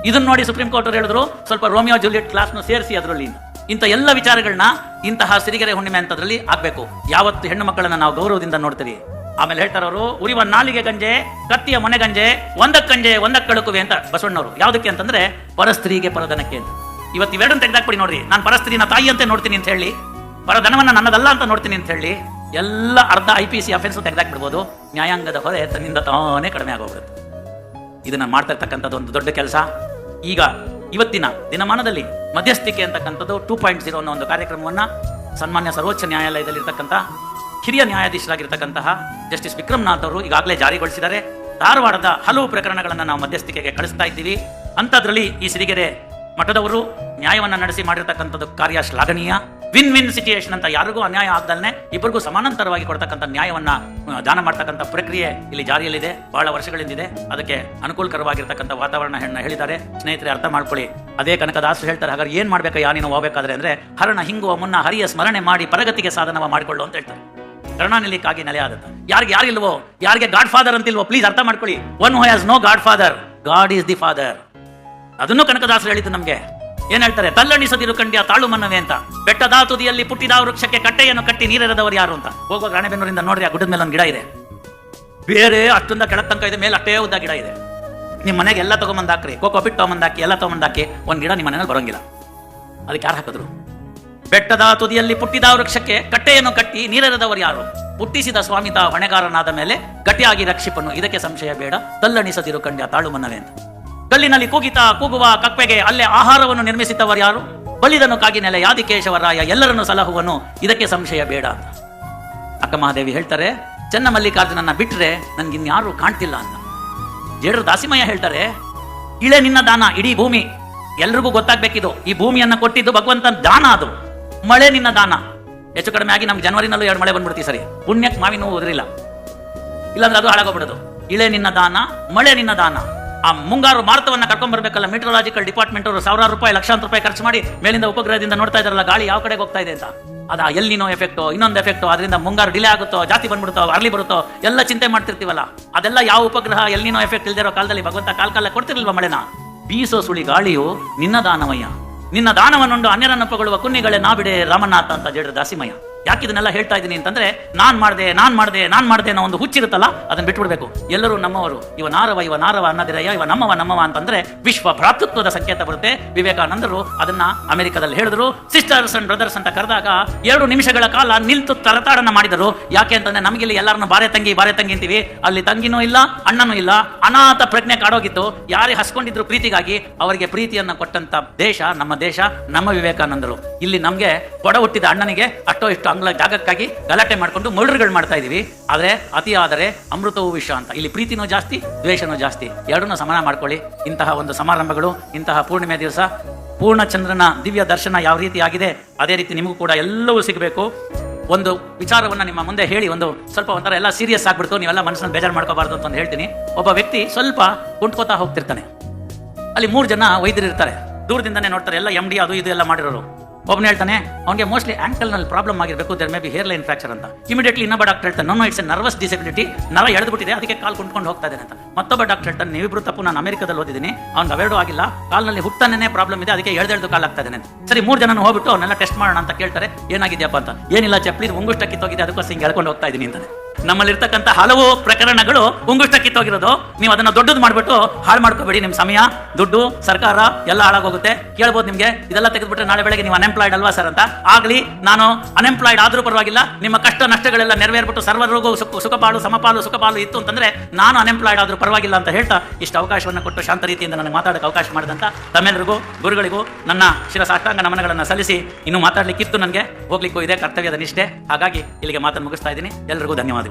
ಇದನ್ನ ನೋಡಿ ಸುಪ್ರೀಂ ಕೋರ್ಟ್ ಅವರು ಹೇಳಿದ್ರು, ಸ್ವಲ್ಪ ರೋಮಿಯೋ ಜೂಲಿಯಟ್ ಕ್ಲಾಸ್ನು ಸೇರಿಸಿ ಅದರಲ್ಲಿ. ಇಂಥ ಎಲ್ಲ ವಿಚಾರಗಳನ್ನ ಇಂತಹ ಸಿರಿಗೆರೆ ಹುಣ್ಣಿಮೆ ಅಂತದ್ರಲ್ಲಿ ಆಗ್ಬೇಕು. ಯಾವತ್ತು ಹೆಣ್ಣು ಮಕ್ಕಳನ್ನ ನಾವು ಗೌರವದಿಂದ ನೋಡ್ತೀವಿ, ಆಮೇಲೆ ಹೇಳ್ತಾರೆ ಅವರು, ಉರಿವ ನಾಲಿಗೆ ಗಂಜೆ ಕತ್ತಿಯ ಮೊನೆ ಗಂಜೆ ಒಂದಕ್ಕಂಜೆ ಒಂದಕ್ಕಳುಕುವೆ ಅಂತ ಬಸವಣ್ಣವರು. ಯಾವುದಕ್ಕೆ ಅಂತಂದ್ರೆ ಪರಸ್ತ್ರೀಗೆ ಪರಧನಕ್ಕೆ ಅಂತ. ಇವತ್ತು ಇವೆರಡನ್ನು ತೆಗೆದಾಕ್ಬಿಡಿ ನೋಡ್ರಿ. ನಾನು ಪರಸ್ತ್ರೀನ ತಾಯಿ ಅಂತ ನೋಡ್ತೀನಿ ಅಂತ ಹೇಳಿ, ಪರಧನವನ್ನ ನನ್ನದಲ್ಲ ಅಂತ ನೋಡ್ತೀನಿ ಅಂತ ಹೇಳಿ, ಎಲ್ಲ ಅರ್ಧ IPC ಅಫೆನ್ಸ್ ತೆಗೆದಾಕ್ಬಿಡ್ಬೋದು. ನ್ಯಾಯಾಂಗದ ಹೊರೆ ತನ್ನಿಂದ ತಾನೇ ಕಡಿಮೆ ಆಗೋಗ್ಬಿಡುತ್ತೆ. ಇದನ್ನ ಮಾಡ್ತಾ ಇರ್ತಕ್ಕಂಥದ್ದು ಒಂದು ದೊಡ್ಡ ಕೆಲಸ. ಈಗ ಇವತ್ತಿನ ದಿನಮಾನದಲ್ಲಿ ಮಧ್ಯಸ್ಥಿಕೆ ಅಂತಕ್ಕಂಥದ್ದು 2.0 ಅನ್ನೋ ಒಂದು ಕಾರ್ಯಕ್ರಮವನ್ನ ಸನ್ಮಾನ್ಯ ಸರ್ವೋಚ್ಚ ನ್ಯಾಯಾಲಯದಲ್ಲಿರ್ತಕ್ಕಂಥ ಹಿರಿಯ ನ್ಯಾಯಾಧೀಶರಾಗಿರ್ತಕ್ಕಂತಹ ಜಸ್ಟಿಸ್ ವಿಕ್ರಮ್ನಾಥ್ ಅವರು ಈಗಾಗಲೇ ಜಾರಿಗೊಳಿಸಿದ್ದಾರೆ. ಧಾರವಾಡದ ಹಲವು ಪ್ರಕರಣಗಳನ್ನು ನಾವು ಮಧ್ಯಸ್ಥಿಕೆಗೆ ಕಳಿಸ್ತಾ ಇದ್ದೀವಿ. ಅಂಥದ್ರಲ್ಲಿ ಈ ಸಿರಿಗೆರೆ ಮಠದವರು ನ್ಯಾಯವನ್ನು ನಡೆಸಿ ಮಾಡಿರ್ತಕ್ಕಂಥದ್ದು ಕಾರ್ಯ ಶ್ಲಾಘನೀಯ. ವಿನ್ ವಿನ್ ಸಿಚುಯೇಷನ್ ಅಂತ, ಯಾರಿಗೂ ಅನ್ಯಾಯ ಆಗದಲ್ಲೇ ಇಬ್ಬರಿಗೂ ಸಮಾನಾಂತರವಾಗಿ ಕೊಡ್ತಕ್ಕಂಥ ನ್ಯಾಯವನ್ನ ದಾನ ಮಾಡ್ತಕ್ಕಂಥ ಪ್ರಕ್ರಿಯೆ ಇಲ್ಲಿ ಜಾರಿಯಲ್ಲಿದೆ, ಬಹಳ ವರ್ಷಗಳಿಂದಿದೆ. ಅದಕ್ಕೆ ಅನುಕೂಲಕರವಾಗಿರ್ತಕ್ಕಂಥ ವಾತಾವರಣ ಹೇಳಿದ್ದಾರೆ. ಸ್ನೇಹಿತರೆ, ಅರ್ಥ ಮಾಡ್ಕೊಳ್ಳಿ. ಅದೇ ಕನಕದಾಸರು ಹೇಳ್ತಾರೆ, ಹಾಗಾದ್ರೆ ಏನ್ ಮಾಡ್ಬೇಕಾ ನೀನು ಹೋಗ್ಬೇಕಾದ್ರೆ ಅಂದ್ರೆ, ಹರಣ ಹಿಂಗುವ ಮುನ್ನ ಹರಿಯ ಸ್ಮರಣೆ ಮಾಡಿ ಪರಗತಿಗೆ ಸಾಧನವ ಮಾಡಿಕೊಳ್ಳು ಅಂತ ಹೇಳ್ತಾರೆ. ಕರುಣಾನಿಲಿಕ್ಕಾಗಿ ನೆಲೆ ಆದತ್ತ. ಯಾರಿಗೆ ಯಾರಿಲ್ವೋ, ಯಾರಿಗೆ ಗಾಡ್ ಫಾದರ್ ಅಂತಿಲ್ವೋ, ಪ್ಲೀಸ್ ಅರ್ಥ ಮಾಡ್ಕೊಳ್ಳಿ. One who has no god father, god is the father. ಅದನ್ನು ಕನಕದಾಸರು ಹೇಳಿದ್ದು ನಮ್ಗೆ. ಏನ್ ಹೇಳ್ತಾರೆ? ತಲ್ಲಣಿಸದಿರು ಕಂಡ್ಯ ತಾಳು ಮನ್ನವೇ ಅಂತ. ಬೆಟ್ಟದ ತುದಿಯಲ್ಲಿ ಪುಟ್ಟಿದ ವೃಕ್ಷಕ್ಕೆ ಕಟ್ಟೆಯನ್ನು ಕಟ್ಟಿ ನೀರೆರೆದವರು ಯಾರು ಅಂತ. ಹೋಗುವಾಗ ರಾಣೆಬೆನ್ನೂರಿಂದ ನೋಡ್ರಿ, ಆ ಗುಡ್ಡದ ಮೇಲೆ ಒಂದು ಗಿಡ ಇದೆ, ಬೇರೆ ಅಷ್ಟೊಂದ ಕೆಳಗ್ ತನಕ ಇದೆ, ಮೇಲೆ ಅಷ್ಟೇ ಉದ್ದ ಗಿಡ ಇದೆ. ನಿಮ್ಮ ಮನೆಗೆ ಎಲ್ಲ ತಗೊಂಬಂದಾಕ್ರಿ, ಕೋಕೋ ಪಿಟ್ ತಗೊಂಬಂದಾಕಿ, ಎಲ್ಲ ತಗೊಂಬಂದಾಕಿ, ಒಂದ್ ಗಿಡ ನಿಮ್ಮ ಮನೆಯಲ್ಲಿ ಬರೋಂಗಿಲ್ಲ. ಅದಕ್ಕೆ ಯಾರು ಹಾಕಿದ್ರು? ಬೆಟ್ಟದ ತುದಿಯಲ್ಲಿ ಪುಟ್ಟಿದ ವೃಕ್ಷಕ್ಕೆ ಕಟ್ಟೆಯನ್ನು ಕಟ್ಟಿ ನೀರೆರೆದವರು ಯಾರು? ಹುಟ್ಟಿಸಿದ ಸ್ವಾಮಿತ ಹೊಣೆಗಾರನಾದ ಮೇಲೆ ಗಟ್ಟಿಯಾಗಿ ರಕ್ಷಿಪನು, ಇದಕ್ಕೆ ಸಂಶಯ ಬೇಡ. ತಲ್ಲಣಿಸದಿರು ಕಂಡ್ಯ ತಾಳು ಮನ್ನವೇ ಅಂತ. ಕಲ್ಲಿನಲ್ಲಿ ಕೂಗುವ ಕಪ್ಪೆಗೆ ಅಲ್ಲೇ ಆಹಾರವನ್ನು ನಿರ್ಮಿಸಿದವರು ಯಾರು? ಬಲಿದನು ಕಾಗಿ ನೆಲೆ ಯಾದಿಕೇಶವರಾಯ, ಎಲ್ಲರನ್ನು ಸಲಹುವನು, ಇದಕ್ಕೆ ಸಂಶಯ ಬೇಡ ಅಂತ. ಅಕ್ಕ ಮಹಾದೇವಿ ಹೇಳ್ತಾರೆ, ಚೆನ್ನ ಮಲ್ಲಿಕಾರ್ಜುನನ್ನ ಬಿಟ್ರೆ ನನ್ಗಿನ್ಯಾರು ಕಾಣ್ತಿಲ್ಲ ಅಂತ. ಜೇಡರು ದಾಸಿಮಯ್ಯ ಹೇಳ್ತಾರೆ, ಇಳೆ ನಿನ್ನ ದಾನ ಇಡೀ ಭೂಮಿ, ಎಲ್ರಿಗೂ ಗೊತ್ತಾಗ್ಬೇಕಿದು. ಈ ಭೂಮಿಯನ್ನ ಕೊಟ್ಟಿದ್ದು ಭಗವಂತನ ದಾನ, ಅದು ಮಳೆ ನಿನ್ನ ದಾನ. ಹೆಚ್ಚು ಕಡಿಮೆ ಆಗಿ ನಮ್ಗೆ ಜನವರಿನಲ್ಲೂ 2 ಮಳೆ ಬಂದ್ಬಿಡ್ತೀವಿ. ಸರಿ, ಪುಣ್ಯಕ್ಕೆ ಮಾವಿನೂ ಉದ್ರಿಲ್ಲ, ಇಲ್ಲಾಂದ್ರೆ ಅದು ಹಾಳಾಗೋಗ್ಬಿಡೋದು. ಇಳೆ ನಿನ್ನ ದಾನ, ಮಳೆ ನಿನ್ನ ದಾನ. ಆ ಮುಂಗಾರು ಮಾರುತವನ್ನ ಕರ್ಕೊಂಡ್ ಬರ್ಬೇಕಲ್ಲ, ಮೆಟ್ರೋಲಾಜಿಕಲ್ ಡಿಪಾರ್ಟ್ಮೆಂಟ್ ಅವರು ಸಾವಿರಾರು ರೂಪಾಯಿ, ಲಕ್ಷಾಂತರ ರೂಪಾಯಿ ಖರ್ಚು ಮಾಡಿ ಮೇಲಿಂದ ಉಪಗ್ರಹದಿಂದ ನೋಡ್ತಾ ಇದಾರಲ್ಲ ಗಾಳಿ ಯಾವ ಕಡೆಗೆ ಹೋಗ್ತಾ ಇದೆ ಅಂತ. ಅದ ಎಲ್ಲಿನೋ ಎಫೆಕ್ಟೋ, ಇನ್ನೊಂದು ಎಫೆಕ್ಟೋ, ಅದರಿಂದ ಮುಂಗಾರು ಡಿಲೇ ಆಗುತ್ತೋ, ಜಾಸ್ತಿ ಬಂದ್ಬಿಡುತ್ತೋ, ಅರ್ಲಿ ಬರುತ್ತೋ, ಎಲ್ಲ ಚಿಂತೆ ಮಾಡ್ತಿರ್ತೀವಲ್ಲ. ಅದೆಲ್ಲ ಯಾವ ಉಪಗ್ರಹ ಎಲ್ಲಿನೋ ಎಫೆಕ್ಟ್ ಇಲ್ದಿರೋ ಕಾಲದಲ್ಲಿ ಭಗವಂತ ಕಾಲ ಕೊಡ್ತಿರ್ಲಿಲ್ವ ಮಳೆನ? ಬೀಸೋ ಸುಳಿ ಗಾಳಿಯು ನಿನ್ನ ದಾನವಯ್ಯ, ನಿನ್ನ ದಾನವನ್ನುಂಡು ಅನ್ಯರನ್ನು ಪೊಗಳುವ ಕುನ್ನಿಗಳೇ ನಾ ಬಿಡೆ ರಾಮನಾಥ ಅಂತ ಜೇಡ್ರ ದಾಸಿಮಯ್ಯ. ಯಾಕೆ ಇದನ್ನೆಲ್ಲ ಹೇಳ್ತಾ ಇದ್ದೀನಿ ಅಂತಂದ್ರೆ, ನಾನ್ ಮಾಡ್ದೆ ಅನ್ನೋ ಒಂದು ಹುಚ್ಚಿರುತ್ತಲ್ಲ, ಅದನ್ನ ಬಿಟ್ಬಿಡ್ಬೇಕು. ಎಲ್ಲರೂ ನಮ್ಮವರು, ಇವ ನಾರವ ಅನ್ನದಿರಯ್ಯ, ಇವ ನಮ್ಮವ ಅಂತಂದ್ರೆ ವಿಶ್ವ ಭ್ರಾತೃತ್ವದ ಸಂಕೇತ ಬರುತ್ತೆ. ವಿವೇಕಾನಂದರು ಅದನ್ನ ಅಮೆರಿಕದಲ್ಲಿ ಹೇಳಿದ್ರು. ಸಿಸ್ಟರ್ಸ್ ಅಂಡ್ ಬ್ರದರ್ಸ್ ಅಂತ ಕರೆದಾಗ 2 ನಿಮಿಷಗಳ ಕಾಲ ನಿಲ್ತು ತರತಾಡನ ಮಾಡಿದರು. ಯಾಕೆ ಅಂತಂದ್ರೆ, ನಮಗಿಲ್ಲಿ ಎಲ್ಲರನ್ನು ಬಾರೆ ತಂಗಿ ಅಂತೀವಿ, ಅಲ್ಲಿ ತಂಗಿನೂ ಇಲ್ಲ, ಅಣ್ಣನೂ ಇಲ್ಲ, ಅನಾಥ ಪ್ರಜ್ಞೆ ಕಾಡೋಗಿತ್ತು. ಯಾರೇ ಹಸ್ಕೊಂಡಿದ್ರು ಪ್ರೀತಿಗಾಗಿ, ಅವರಿಗೆ ಪ್ರೀತಿಯನ್ನ ಕೊಟ್ಟಂತ ದೇಶ ನಮ್ಮ ದೇಶ, ನಮ್ಮ ವಿವೇಕಾನಂದರು. ಇಲ್ಲಿ ನಮ್ಗೆ ಕೊಡ ಹುಟ್ಟಿದ ಅಣ್ಣನಿಗೆ ಅಷ್ಟೋ ಇಷ್ಟು ಅಂಗ್ಲ ಜಾಗಕ್ಕಾಗಿ ಗಲಾಟೆ ಮಾಡ್ಕೊಂಡು ಮರ್ಡರ್ಗಳು ಮಾಡ್ತಾ ಇದೀವಿ. ಆದ್ರೆ ಅತಿ ಆದರೆ ಅಮೃತವೂ ವಿಷ ಅಂತ. ಇಲ್ಲಿ ಪ್ರೀತಿನೂ ಜಾಸ್ತಿ, ದ್ವೇಷನೂ ಜಾಸ್ತಿ, ಎರಡನ್ನೂ ಸಮಾನ ಮಾಡ್ಕೊಳ್ಳಿ. ಇಂತಹ ಒಂದು ಸಮಾರಂಭಗಳು, ಇಂತಹ ಪೂರ್ಣಿಮೆ ದಿವಸ ಪೂರ್ಣಚಂದ್ರನ ದಿವ್ಯ ದರ್ಶನ ಯಾವ ರೀತಿ ಆಗಿದೆ, ಅದೇ ರೀತಿ ನಿಮಗೂ ಕೂಡ ಎಲ್ಲವೂ ಸಿಗಬೇಕು. ಒಂದು ವಿಚಾರವನ್ನ ನಿಮ್ಮ ಮುಂದೆ ಹೇಳಿ, ಒಂದು ಸ್ವಲ್ಪ ಒಂಥರ ಎಲ್ಲ ಸೀರಿಯಸ್ ಆಗ್ಬಿಡ್ತು, ನೀವೆಲ್ಲ ಮನಸ್ಸನ್ನು ಬೇಜಾರು ಮಾಡ್ಕೋಬಾರ್ದು ಅಂತ ಹೇಳ್ತೀನಿ. ಒಬ್ಬ ವ್ಯಕ್ತಿ ಸ್ವಲ್ಪ ಕುಂಟ್ಕೋತಾ ಹೋಗ್ತಿರ್ತಾನೆ. ಅಲ್ಲಿ 3 ಜನ ವೈದ್ಯರು ಇರ್ತಾರೆ, ದೂರದಿಂದನೇ ನೋಡ್ತಾರೆ, ಎಲ್ಲ MD ಅದು ಇದು ಎಲ್ಲ ಮಾಡಿರೋರು. ಒಬ್ಬನು ಹೇಳ್ತಾನೆ, ಅವನಿಗೆ ಮೋಸ್ಟ್ಲಿ ಆಂಕಲ್ ನಲ್ಲಿ ಪ್ರಾಬ್ಲಮ್ ಆಗಿರಬೇಕು, there may be hair line fracture ಅಂತ. ಇಮಿಡಿಯೇಟ್ಲಿ ಇನ್ನೊಬ್ಬ ಡಾಕ್ಟರ್ ಹೇಳ್ತಾನೆ, no it's a nervous disability, ನರ ಎಳೆದ್ಬಿಟ್ಟಿದೆ, ಅದಕ್ಕೆ ಕಾಲ್ ಕುಂಟ್ಕೊಂಡು ಹೋಗ್ತಾ ಇದ್ದೇನೆ ಅಂತ. ಮತ್ತೊಬ್ಬ ಡಾಕ್ಟರ್ ಹೇಳ್ತಾನೆ, ನೀವಿಬ್ರು ತಪ್ಪು, ನಾನು ಅಮೆರಿಕದಲ್ಲಿ ಓದಿದ್ದೀನಿ, ಅವ್ನಿಗೆ ಅವೇರ್ಡು ಆಗಿಲ್ಲ, ಕಾಲ್ನಲ್ಲಿ ಹುಟ್ಟಾನೇ ಪ್ರಾಬ್ಲಮ್ ಇದೆ, ಅದಕ್ಕೆ ಎಳೆದು ಕಾಲ್ ಆಗ್ತಾ ಇದ್ದೇನೆ. ಸರಿ, 3 ಜನ ಹೋಗ್ಬಿಟ್ಟು ಅವನ್ನೆಲ್ಲ ಟೆಸ್ಟ್ ಮಾಡೋಣ ಅಂತ ಕೇಳ್ತಾರೆ. ಏನಾಗಿದೆಯಪ್ಪ ಅಂತ. ಏನಿಲ್ಲ ಚಪ್ಪಲಿ ಉಂಗುಷ್ಟ ಕಿತ್ತೋಗಿದೆ, ಅದಕ್ಕೋಸ್ಕರ ಹಿಂಗೆ ಎಳ್ಕೊಂಡು ಹೋಗ್ತಾ ಇದ್ದೀನಿ ಅಂತಾನೆ. ನಮ್ಮಲ್ಲಿರ್ತಕ್ಕಂಥ ಹಲವು ಪ್ರಕರಣಗಳು ಉಂಗುಷ್ಟ ಕಿತ್ತೋಗಿರೋದು. ನೀವು ಅದನ್ನ ದೊಡ್ಡದು ಮಾಡ್ಬಿಟ್ಟು ಹಾಳು ಮಾಡ್ಕೋಬೇಡಿ. ನಿಮ್ ಸಮಯ, ದುಡ್ಡು, ಸರ್ಕಾರ ಎಲ್ಲ ಹಾಳಾಗೋಗುತ್ತೆ. ಕೇಳ್ಬೋದು ನಿಮ್ಗೆ, ಇದೆಲ್ಲ ತೆಗೆದ್ಬಿಟ್ರೆ ನಾಳೆ ಬೆಳಗ್ಗೆ ನೀವು ಅನ್ಎಂಪ್ಲಾಯ್ಡ್ ಅಲ್ವಾ ಸರ್ ಅಂತ. ಆಗ್ಲಿ, ನಾನು ಅನ್ಎಂಪ್ಲಾಯ್ಡ್ ಆದ್ರೂ ಪರವಾಗಿಲ್ಲ, ನಿಮ್ಮ ಕಷ್ಟ ನಷ್ಟಗಳೆಲ್ಲ ನೆರವೇರ್ಬಿಟ್ಟು ಸರ್ವರಿಗೂ ಸುಖಪಾಲು ಸಮಪಾಲು ಸುಖಪಾಲು ಇತ್ತು ಅಂತಂದ್ರೆ ನಾನು ಅನ್ಎಂಪ್ಲಾಯ್ಡ್ ಆದ್ರೂ ಪರವಾಗಿಲ್ಲ ಅಂತ ಹೇಳ್ತಾ ಇಷ್ಟು ಅವಕಾಶವನ್ನು ಕೊಟ್ಟು ಶಾಂತ ರೀತಿಯಿಂದ ನನಗೆ ಮಾತಾಡೋಕೆ ಅವಕಾಶ ಮಾಡಿದಂತ ತಮ್ಮೆಲ್ಲರಿಗೂ, ಗುರುಗಳಿಗೂ ನನ್ನ ಶಿರಸಾಷ್ಟಾಂಗ ನಮನಗಳನ್ನು ಸಲ್ಲಿಸಿ, ಇನ್ನು ಮಾತಾಡ್ಲಿಕ್ಕಿತ್ತು, ನನಗೆ ಹೋಗ್ಲಿಕ್ಕೂ ಇದೆ ಕರ್ತವ್ಯದ ನಿಷ್ಠೆ. ಹಾಗಾಗಿ ಇಲ್ಲಿಗೆ ಮಾತನ್ನು ಮುಗಿಸ್ತಾ ಇದ್ದೀನಿ. ಎಲ್ಲರಿಗೂ ಧನ್ಯವಾದಗಳು.